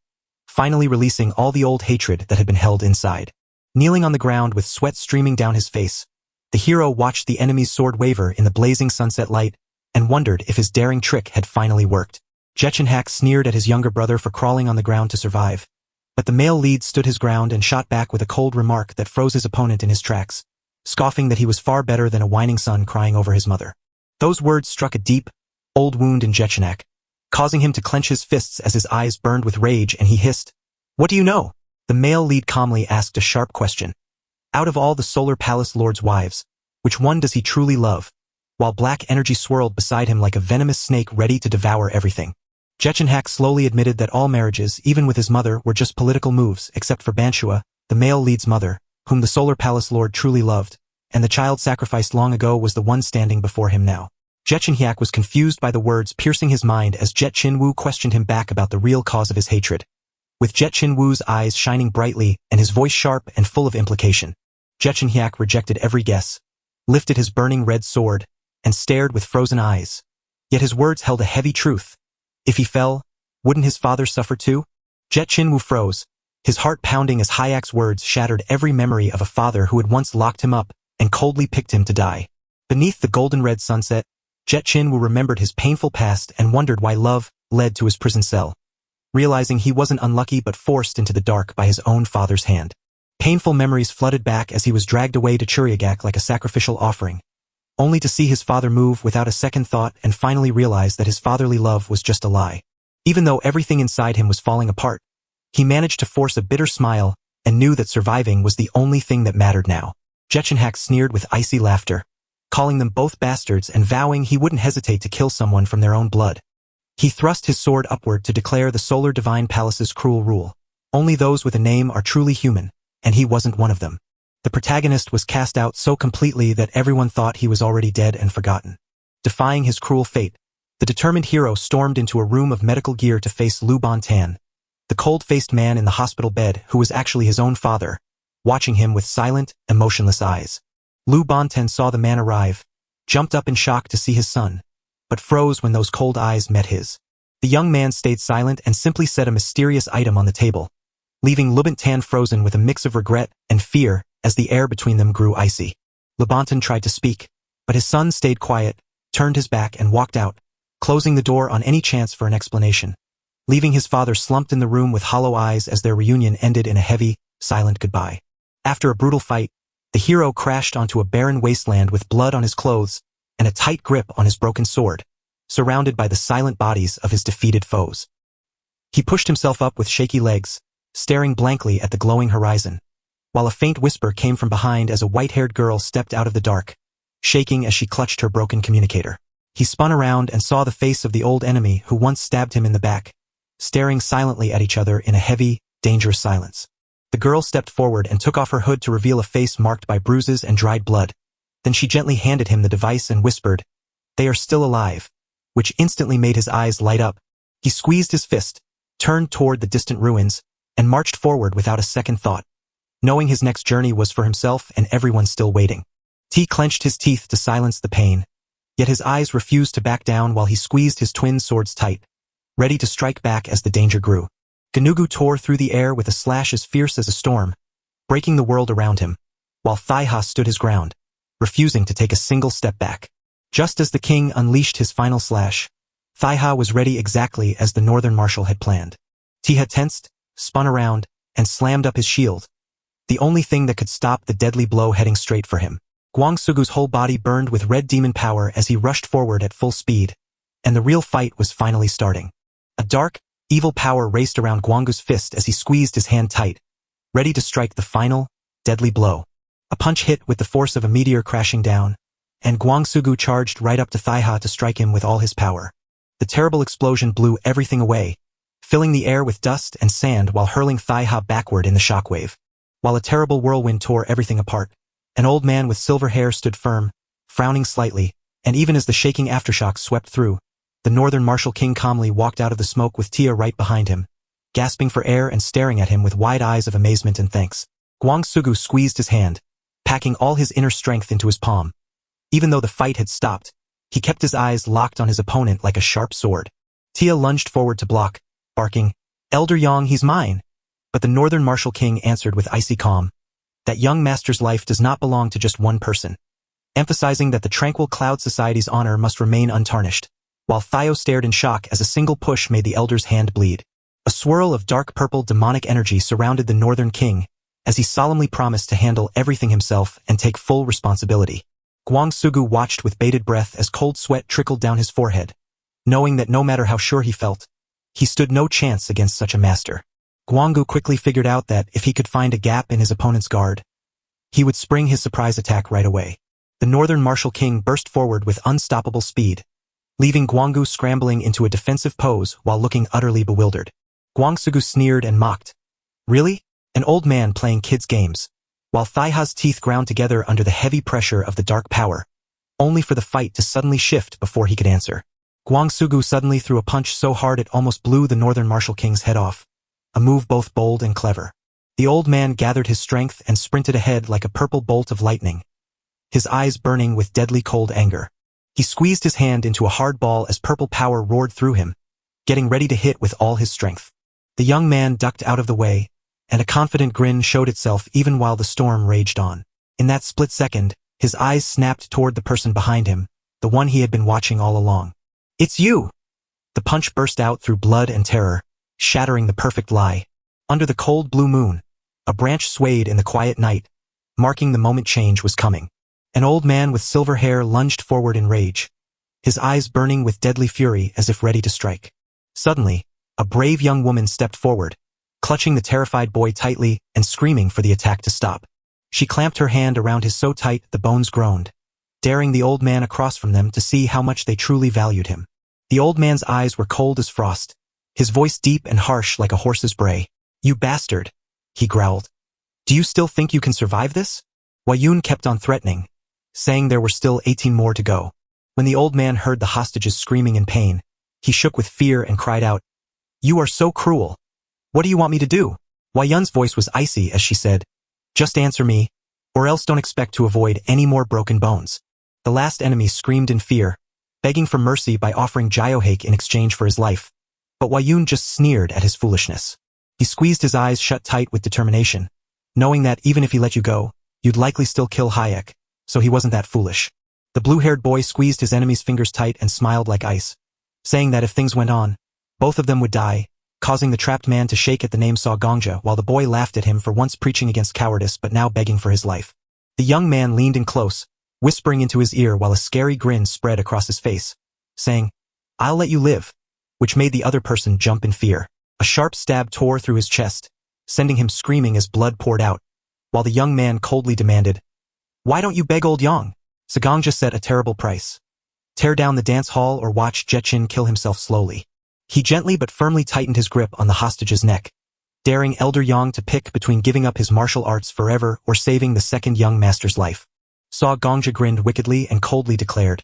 finally releasing all the old hatred that had been held inside. Kneeling on the ground with sweat streaming down his face, the hero watched the enemy's sword waver in the blazing sunset light and wondered if his daring trick had finally worked. Jetchenhak sneered at his younger brother for crawling on the ground to survive, but the male lead stood his ground and shot back with a cold remark that froze his opponent in his tracks, scoffing that he was far better than a whining son crying over his mother. Those words struck a deep, old wound in Jetchenhak, causing him to clench his fists as his eyes burned with rage and he hissed, "What do you know?" The male lead calmly asked a sharp question. Out of all the Solar Palace Lord's wives, which one does he truly love? While black energy swirled beside him like a venomous snake ready to devour everything. Jetchenhak slowly admitted that all marriages, even with his mother, were just political moves, except for Manhwa, the male lead's mother, whom the Solar Palace Lord truly loved, and the child sacrificed long ago was the one standing before him now. Jetchenhak was confused by the words piercing his mind as Jet Chin Wu questioned him back about the real cause of his hatred. With Jet Chin Wu's eyes shining brightly and his voice sharp and full of implication, Jetchenhak rejected every guess, lifted his burning red sword, and stared with frozen eyes. Yet his words held a heavy truth. If he fell, wouldn't his father suffer too? Jet Chin Wu froze, his heart pounding as Hayak's words shattered every memory of a father who had once locked him up and coldly picked him to die. Beneath the golden-red sunset, Jet Chin-woo remembered his painful past and wondered why love led to his prison cell. Realizing he wasn't unlucky but forced into the dark by his own father's hand. Painful memories flooded back as he was dragged away to Churiagak like a sacrificial offering, only to see his father move without a second thought and finally realize that his fatherly love was just a lie. Even though everything inside him was falling apart, he managed to force a bitter smile and knew that surviving was the only thing that mattered now. Jetchenhak sneered with icy laughter, calling them both bastards and vowing he wouldn't hesitate to kill someone from their own blood. He thrust his sword upward to declare the Solar Divine Palace's cruel rule. Only those with a name are truly human, and he wasn't one of them. The protagonist was cast out so completely that everyone thought he was already dead and forgotten. Defying his cruel fate, the determined hero stormed into a room of medical gear to face Lu Bontan, the cold-faced man in the hospital bed who was actually his own father, watching him with silent, emotionless eyes. Lu Bontan saw the man arrive, jumped up in shock to see his son, but froze when those cold eyes met his. The young man stayed silent and simply set a mysterious item on the table, leaving Lu Bontan frozen with a mix of regret and fear as the air between them grew icy. Lu Bontan tried to speak, but his son stayed quiet, turned his back and walked out, closing the door on any chance for an explanation, leaving his father slumped in the room with hollow eyes as their reunion ended in a heavy, silent goodbye. After a brutal fight, the hero crashed onto a barren wasteland with blood on his clothes and a tight grip on his broken sword, surrounded by the silent bodies of his defeated foes. He pushed himself up with shaky legs, staring blankly at the glowing horizon, while a faint whisper came from behind as a white-haired girl stepped out of the dark, shaking as she clutched her broken communicator. He spun around and saw the face of the old enemy who once stabbed him in the back, staring silently at each other in a heavy, dangerous silence. The girl stepped forward and took off her hood to reveal a face marked by bruises and dried blood. Then she gently handed him the device and whispered, "They are still alive," which instantly made his eyes light up. He squeezed his fist, turned toward the distant ruins, and marched forward without a second thought, knowing his next journey was for himself and everyone still waiting. T clenched his teeth to silence the pain, yet his eyes refused to back down while he squeezed his twin swords tight, ready to strike back as the danger grew. Ganugu tore through the air with a slash as fierce as a storm, breaking the world around him, while Thaiha stood his ground, refusing to take a single step back. Just as the king unleashed his final slash, Thaiha was ready exactly as the northern marshal had planned. T tensed, spun around, and slammed up his shield, the only thing that could stop the deadly blow heading straight for him. Gwangsugu's whole body burned with red demon power as he rushed forward at full speed, and the real fight was finally starting. A dark, evil power raced around Gwangu's fist as he squeezed his hand tight, ready to strike the final, deadly blow. A punch hit with the force of a meteor crashing down, and Gwangsugu charged right up to Thaiha to strike him with all his power. The terrible explosion blew everything away, filling the air with dust and sand while hurling Thaiha backward in the shockwave. While a terrible whirlwind tore everything apart, an old man with silver hair stood firm, frowning slightly, and even as the shaking aftershocks swept through, the northern marshal king calmly walked out of the smoke with Tia right behind him, gasping for air and staring at him with wide eyes of amazement and thanks. Gwangsugu squeezed his hand, packing all his inner strength into his palm. Even though the fight had stopped, he kept his eyes locked on his opponent like a sharp sword. Tia lunged forward to block, barking, "Elder Yang, he's mine!" But the northern marshal king answered with icy calm, "That young master's life does not belong to just one person," emphasizing that the tranquil cloud society's honor must remain untarnished, while Thio stared in shock as a single push made the elder's hand bleed. A swirl of dark purple demonic energy surrounded the northern king, as he solemnly promised to handle everything himself and take full responsibility. Gwangsugu watched with bated breath as cold sweat trickled down his forehead, knowing that no matter how sure he felt, he stood no chance against such a master. Gwangu quickly figured out that if he could find a gap in his opponent's guard, he would spring his surprise attack right away. The northern marshal king burst forward with unstoppable speed, leaving Gwangu scrambling into a defensive pose while looking utterly bewildered. Gwangsugu sneered and mocked. "Really? An old man playing kids' games," while Thaiha's teeth ground together under the heavy pressure of the dark power, only for the fight to suddenly shift before he could answer. Gwangsugu suddenly threw a punch so hard it almost blew the northern marshal king's head off, a move both bold and clever. The old man gathered his strength and sprinted ahead like a purple bolt of lightning, his eyes burning with deadly cold anger. He squeezed his hand into a hard ball as purple power roared through him, getting ready to hit with all his strength. The young man ducked out of the way, and a confident grin showed itself even while the storm raged on. In that split second, His eyes snapped toward the person behind him, the one he had been watching all along. "It's you!" The punch burst out through blood and terror, shattering the perfect lie. Under the cold blue moon, a branch swayed in the quiet night, marking the moment change was coming. An old man with silver hair lunged forward in rage, his eyes burning with deadly fury as if ready to strike. Suddenly, a brave young woman stepped forward, clutching the terrified boy tightly and screaming for the attack to stop. She clamped her hand around his so tight the bones groaned, daring the old man across from them to see how much they truly valued him. The old man's eyes were cold as frost, his voice deep and harsh like a horse's bray. "You bastard," he growled. "Do you still think you can survive this?" Wayun kept on threatening, saying there were still 18 more to go. When the old man heard the hostages screaming in pain, he shook with fear and cried out, "You are so cruel. What do you want me to do?" Wayun's voice was icy as she said, "Just answer me, or else don't expect to avoid any more broken bones." The last enemy screamed in fear, begging for mercy by offering Jiohake in exchange for his life. But Wayun just sneered at his foolishness. He squeezed his eyes shut tight with determination, knowing that even if he let you go, you'd likely still kill Hayek, so he wasn't that foolish. The blue-haired boy squeezed his enemy's fingers tight and smiled like ice, saying that if things went on, both of them would die, causing the trapped man to shake at the name Saw Gongja while the boy laughed at him for once preaching against cowardice but now begging for his life. The young man leaned in close, whispering into his ear while a scary grin spread across his face, saying, "I'll let you live," which made the other person jump in fear. A sharp stab tore through his chest, sending him screaming as blood poured out, while the young man coldly demanded, "Why don't you beg old Yang?" Sagangja set a terrible price. Tear down the dance hall or watch Jetchin kill himself slowly. He gently but firmly tightened his grip on the hostage's neck, daring Elder Yang to pick between giving up his martial arts forever or saving the second young master's life. Saw Gongja grinned wickedly and coldly declared,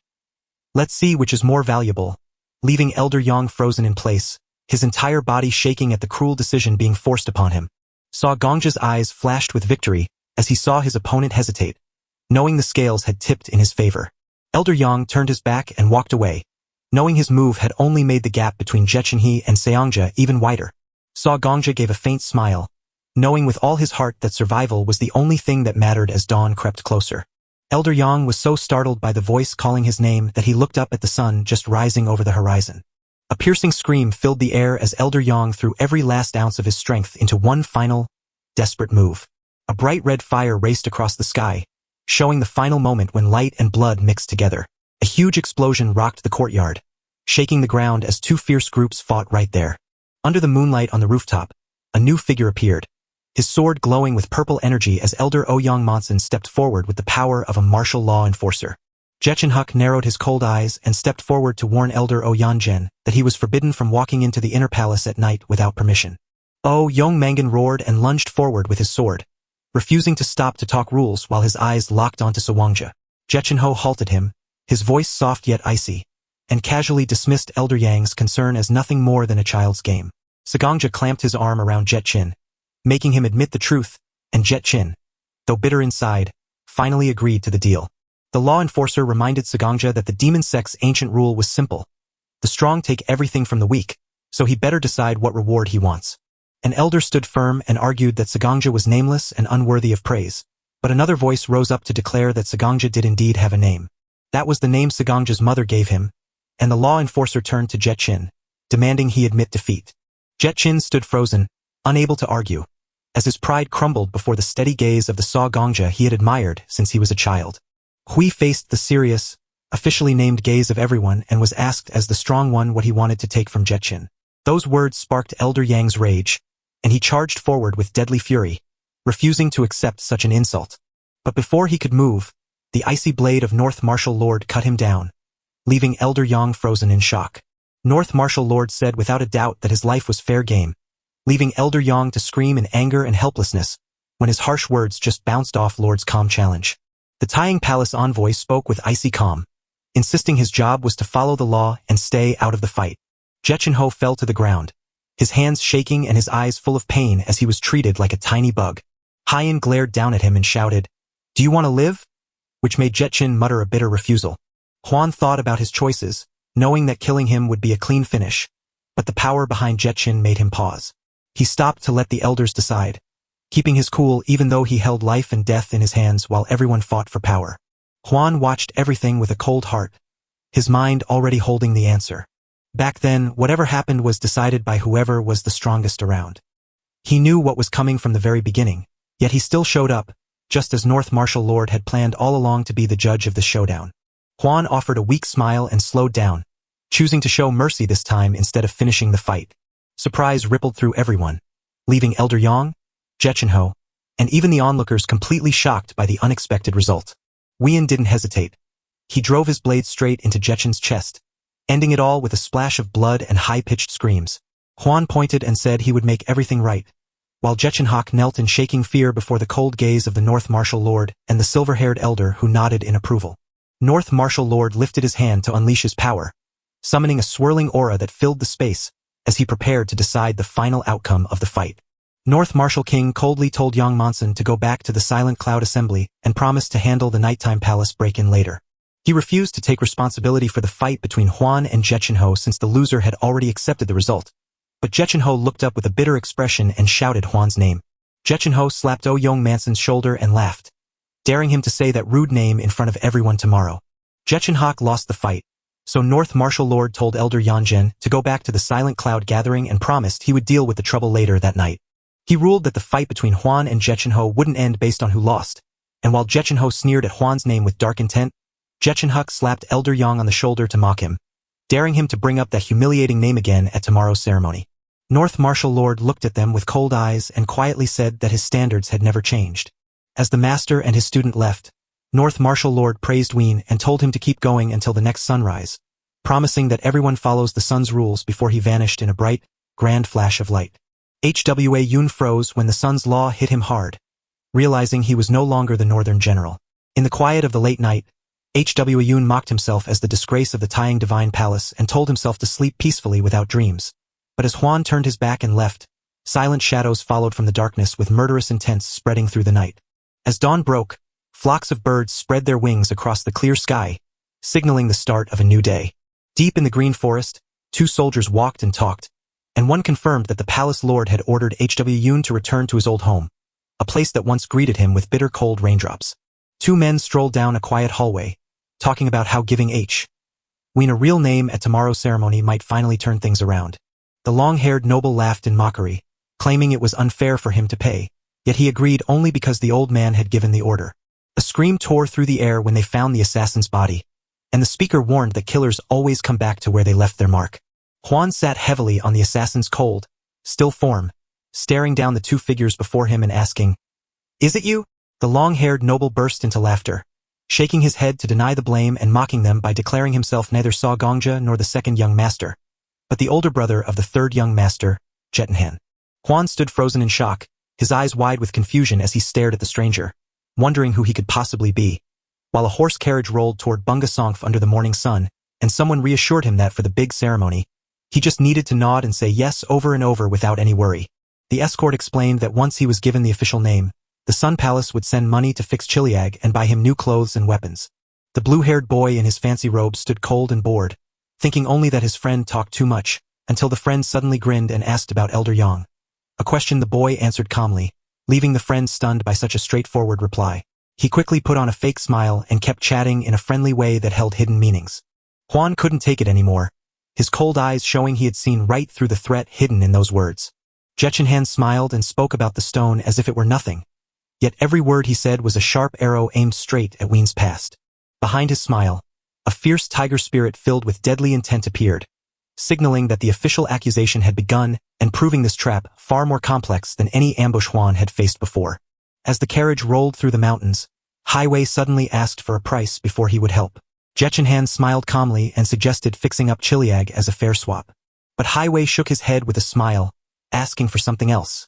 "Let's see which is more valuable," leaving Elder Yang frozen in place, his entire body shaking at the cruel decision being forced upon him. Saw Gongja's eyes flashed with victory as he saw his opponent hesitate, knowing the scales had tipped in his favor. Elder Yang turned his back and walked away, knowing his move had only made the gap between Jetchinhe and Seongja even wider. Saw Gongja gave a faint smile, knowing with all his heart that survival was the only thing that mattered as dawn crept closer. Elder Yang was so startled by the voice calling his name that he looked up at the sun just rising over the horizon. A piercing scream filled the air as Elder Yang threw every last ounce of his strength into one final, desperate move. A bright red fire raced across the sky, showing the final moment when light and blood mixed together. A huge explosion rocked the courtyard, shaking the ground as two fierce groups fought right there. Under the moonlight on the rooftop, a new figure appeared, his sword glowing with purple energy as Elder Ouyang Monson stepped forward with the power of a martial law enforcer. Jetchinhuk narrowed his cold eyes and stepped forward to warn Elder Oyanjen that he was forbidden from walking into the inner palace at night without permission. Yong Mangan roared and lunged forward with his sword, refusing to stop to talk rules while his eyes locked onto Sawangja. Jetchinho halted him, his voice soft yet icy, and casually dismissed Elder Yang's concern as nothing more than a child's game. Sagangja clamped his arm around Jetchin, making him admit the truth, and Jetchin, though bitter inside, finally agreed to the deal. The law enforcer reminded Sagangja that the demon sect's ancient rule was simple. The strong take everything from the weak, so he better decide what reward he wants. An elder stood firm and argued that Sagangja was nameless and unworthy of praise, but another voice rose up to declare that Sagangja did indeed have a name. That was the name Sagangja's mother gave him, and the law enforcer turned to Jetchin, demanding he admit defeat. Jetchin stood frozen, unable to argue, as his pride crumbled before the steady gaze of the Saw Gongja he had admired since he was a child. Hui faced the serious, officially named gaze of everyone and was asked as the strong one what he wanted to take from Jetchin. Those words sparked Elder Yang's rage, and he charged forward with deadly fury, refusing to accept such an insult. But before he could move, the icy blade of North Martial Lord cut him down, leaving Elder Yang frozen in shock. North Martial Lord said without a doubt that his life was fair game, leaving Elder Yang to scream in anger and helplessness when his harsh words just bounced off Lord's calm challenge. The Taiyang Palace envoy spoke with icy calm, insisting his job was to follow the law and stay out of the fight. Jetchinho fell to the ground, his hands shaking and his eyes full of pain as he was treated like a tiny bug. Haiyan glared down at him and shouted, "Do you want to live?" which made Jetchin mutter a bitter refusal. Huan thought about his choices, knowing that killing him would be a clean finish, but the power behind Jetchin made him pause. He stopped to let the elders decide, keeping his cool even though he held life and death in his hands while everyone fought for power. Huan watched everything with a cold heart, his mind already holding the answer. Back then, whatever happened was decided by whoever was the strongest around. He knew what was coming from the very beginning, yet he still showed up, just as North Martial Lord had planned all along to be the judge of the showdown. Huan offered a weak smile and slowed down, choosing to show mercy this time instead of finishing the fight. Surprise rippled through everyone, leaving Elder Yang, Jechenho, and even the onlookers completely shocked by the unexpected result. Wien didn't hesitate. He drove his blade straight into Jechen's chest, ending it all with a splash of blood and high-pitched screams. Huan pointed and said he would make everything right, while Jechenhak knelt in shaking fear before the cold gaze of the North Martial Lord and the silver-haired elder who nodded in approval. North Martial Lord lifted his hand to unleash his power, summoning a swirling aura that filled the space as he prepared to decide the final outcome of the fight. North Martial King coldly told Yang Monson to go back to the Silent Cloud Assembly and promised to handle the nighttime palace break-in later. He refused to take responsibility for the fight between Huan and Jechenho since the loser had already accepted the result. But Jechenho looked up with a bitter expression and shouted Huan's name. Jechenho slapped Yong Manson's shoulder and laughed, daring him to say that rude name in front of everyone tomorrow. Jechenhak lost the fight, so North Martial Lord told Elder Yanjin to go back to the Silent Cloud Gathering and promised he would deal with the trouble later that night. He ruled that the fight between Huan and Jechenho wouldn't end based on who lost, and while Jechenho sneered at Huan's name with dark intent, Jechenhuk slapped Elder Yang on the shoulder to mock him, daring him to bring up that humiliating name again at tomorrow's ceremony. North Martial Lord looked at them with cold eyes and quietly said that his standards had never changed. As the master and his student left, North Martial Lord praised Wien and told him to keep going until the next sunrise, promising that everyone follows the sun's rules before he vanished in a bright, grand flash of light. Hwa Yun froze when the sun's law hit him hard, realizing he was no longer the northern general. In the quiet of the late night, Hwa Yun mocked himself as the disgrace of the Taiyang Divine Palace and told himself to sleep peacefully without dreams. But as Huan turned his back and left, silent shadows followed from the darkness with murderous intent spreading through the night. As dawn broke, flocks of birds spread their wings across the clear sky, signaling the start of a new day. Deep in the green forest, two soldiers walked and talked, and one confirmed that the palace lord had ordered Hwa Yun to return to his old home, a place that once greeted him with bitter cold raindrops. Two men strolled down a quiet hallway, talking about how giving Wien a real name at tomorrow's ceremony might finally turn things around. The long-haired noble laughed in mockery, claiming it was unfair for him to pay, yet he agreed only because the old man had given the order. A scream tore through the air when they found the assassin's body, and the speaker warned that killers always come back to where they left their mark. Huan sat heavily on the assassin's cold, still form, staring down the two figures before him and asking, "Is it you?" The long-haired noble burst into laughter, shaking his head to deny the blame and mocking them by declaring himself neither Saw Gongja nor the second young master, but the older brother of the third young master, Jetenhan. Huan stood frozen in shock, his eyes wide with confusion as he stared at the stranger, wondering who he could possibly be, while a horse carriage rolled toward Bunga Songf under the morning sun, and someone reassured him that for the big ceremony, he just needed to nod and say yes over and over without any worry. The escort explained that once he was given the official name, the Sun Palace would send money to fix Chiliag and buy him new clothes and weapons. The blue-haired boy in his fancy robe stood cold and bored, thinking only that his friend talked too much, until the friend suddenly grinned and asked about Elder Yang. A question the boy answered calmly, leaving the friend stunned by such a straightforward reply. He quickly put on a fake smile and kept chatting in a friendly way that held hidden meanings. Huan couldn't take it anymore, his cold eyes showing he had seen right through the threat hidden in those words. Jechenhan smiled and spoke about the stone as if it were nothing, yet every word he said was a sharp arrow aimed straight at Wien's past. Behind his smile, a fierce tiger spirit filled with deadly intent appeared, signaling that the official accusation had begun and proving this trap far more complex than any ambush Huan had faced before. As the carriage rolled through the mountains, Highway suddenly asked for a price before he would help. Jechenhan smiled calmly and suggested fixing up Chiliag as a fair swap. But Highway shook his head with a smile, asking for something else.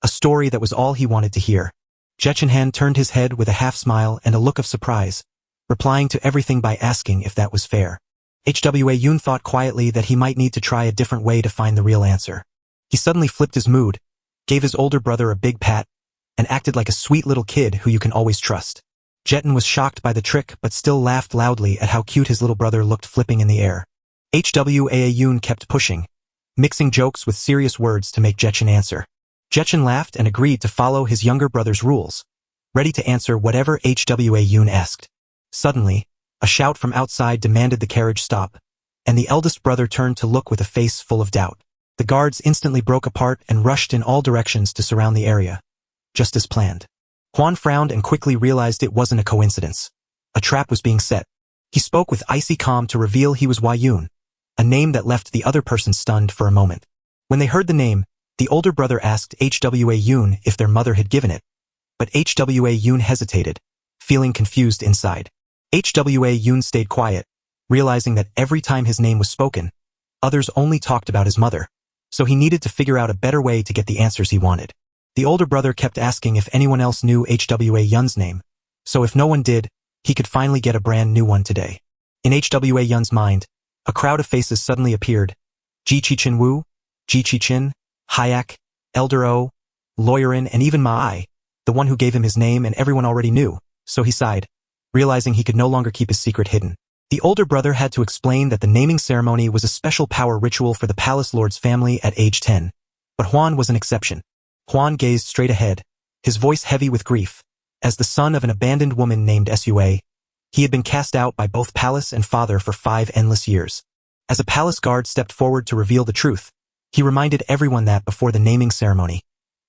A story that was all he wanted to hear. Jechenhan turned his head with a half-smile and a look of surprise, replying to everything by asking if that was fair. Hwa Yun thought quietly that he might need to try a different way to find the real answer. He suddenly flipped his mood, gave his older brother a big pat, and acted like a sweet little kid who you can always trust. Jeton was shocked by the trick but still laughed loudly at how cute his little brother looked flipping in the air. Hwa Yun kept pushing, mixing jokes with serious words to make Jechen answer. Jechen laughed and agreed to follow his younger brother's rules, ready to answer whatever Hwa Yun asked. Suddenly, a shout from outside demanded the carriage stop, and the eldest brother turned to look with a face full of doubt. The guards instantly broke apart and rushed in all directions to surround the area, just as planned. Huan frowned and quickly realized it wasn't a coincidence. A trap was being set. He spoke with icy calm to reveal he was Yun, a name that left the other person stunned for a moment. When they heard the name, the older brother asked Hwa Yun if their mother had given it, but Hwa Yun hesitated, feeling confused inside. Hwa Yun stayed quiet, realizing that every time his name was spoken, others only talked about his mother, so he needed to figure out a better way to get the answers he wanted. The older brother kept asking if anyone else knew Hwa Yun's name, so if no one did, he could finally get a brand new one today. In Hwa Yun's mind, a crowd of faces suddenly appeared. Ji Chi Wu, Ji Chi, Hyak, Elder O, Lawyerin, and even Ma, the one who gave him his name and everyone already knew, so he sighed, realizing he could no longer keep his secret hidden. The older brother had to explain that the naming ceremony was a special power ritual for the palace lord's family at age 10, but Huan was an exception. Huan gazed straight ahead, his voice heavy with grief. As the son of an abandoned woman named Sua, he had been cast out by both palace and father for 5 endless years. As a palace guard stepped forward to reveal the truth, he reminded everyone that before the naming ceremony,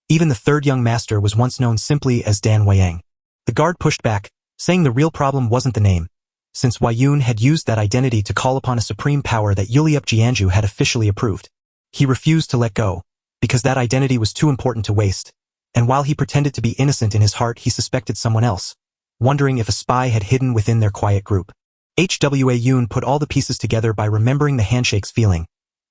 even the third young master was once known simply as Dan Weiyang. The guard pushed back, saying the real problem wasn't the name, since Yun had used that identity to call upon a supreme power that Yuliup Jianju had officially approved. He refused to let go, because that identity was too important to waste, and while he pretended to be innocent in his heart, he suspected someone else, wondering if a spy had hidden within their quiet group. Hwa Yun put all the pieces together by remembering the handshake's feeling,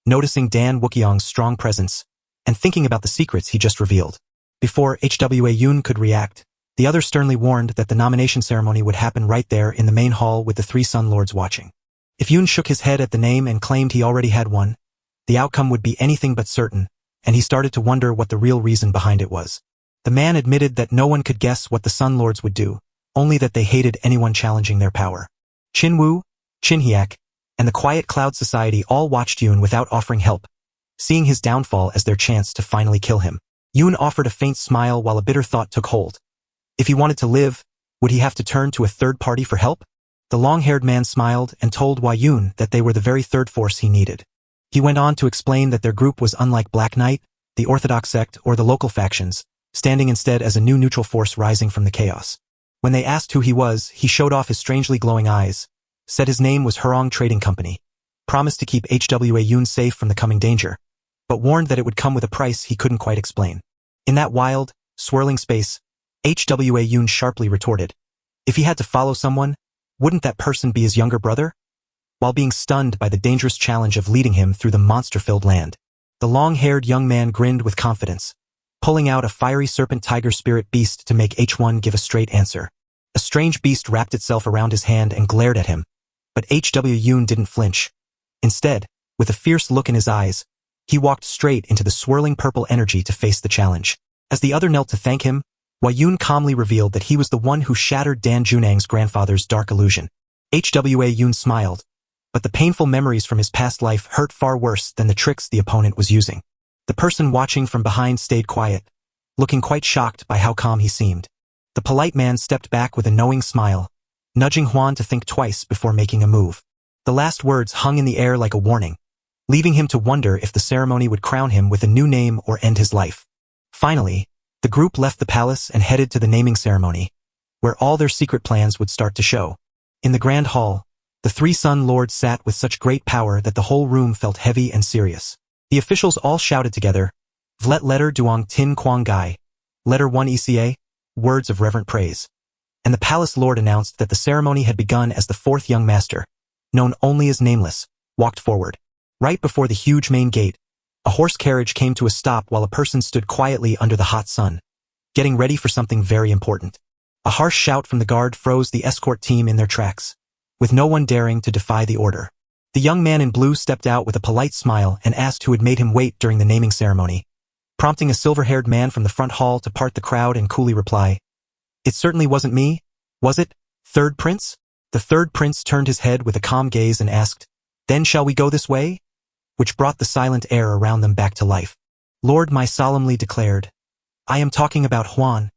noticing Dan Wukyong's strong presence, and thinking about the secrets he just revealed. Before Hwa Yun could react, the other sternly warned that the nomination ceremony would happen right there in the main hall with the 3 Sun Lords watching. If Yun shook his head at the name and claimed he already had one, the outcome would be anything but certain, and he started to wonder what the real reason behind it was. The man admitted that no one could guess what the Sun Lords would do, only that they hated anyone challenging their power. Qin Wu, Qin Hyak, and the Quiet Cloud Society all watched Yun without offering help, seeing his downfall as their chance to finally kill him. Yun offered a faint smile while a bitter thought took hold. If he wanted to live, would he have to turn to a third party for help? The long-haired man smiled and told Yun that they were the very third force he needed. He went on to explain that their group was unlike Black Knight, the Orthodox sect, or the local factions, standing instead as a new neutral force rising from the chaos. When they asked who he was, he showed off his strangely glowing eyes, said his name was Hurong Trading Company, promised to keep Hwa Yun safe from the coming danger, but warned that it would come with a price he couldn't quite explain. In that wild, swirling space, Hwa Yun sharply retorted, if he had to follow someone, wouldn't that person be his younger brother? While being stunned by the dangerous challenge of leading him through the monster-filled land, the long-haired young man grinned with confidence, pulling out a fiery serpent tiger spirit beast to make H1 give a straight answer. A strange beast wrapped itself around his hand and glared at him, but Hwa Yun didn't flinch. Instead, with a fierce look in his eyes, he walked straight into the swirling purple energy to face the challenge. As the other knelt to thank him, Yun calmly revealed that he was the one who shattered Dan Junang's grandfather's dark illusion. Hwa Yun smiled, but the painful memories from his past life hurt far worse than the tricks the opponent was using. The person watching from behind stayed quiet, looking quite shocked by how calm he seemed. The polite man stepped back with a knowing smile, nudging Huan to think twice before making a move. The last words hung in the air like a warning, leaving him to wonder if the ceremony would crown him with a new name or end his life. Finally, the group left the palace and headed to the naming ceremony, where all their secret plans would start to show. In the grand hall, the 3 Sun Lords sat with such great power that the whole room felt heavy and serious. The officials all shouted together, Vlet letter Duong Tin Quang Gai, letter 1 ECA, words of reverent praise. And the palace lord announced that the ceremony had begun as the 4th young master, known only as Nameless, walked forward. Right before the huge main gate, a horse carriage came to a stop while a person stood quietly under the hot sun, getting ready for something very important. A harsh shout from the guard froze the escort team in their tracks, with no one daring to defy the order. The young man in blue stepped out with a polite smile and asked who had made him wait during the naming ceremony, prompting a silver-haired man from the front hall to part the crowd and coolly reply, "It certainly wasn't me, was it, third prince?" The third prince turned his head with a calm gaze and asked, "Then shall we go this way?" which brought the silent air around them back to life. Lord Mai solemnly declared, "I am talking about Huan,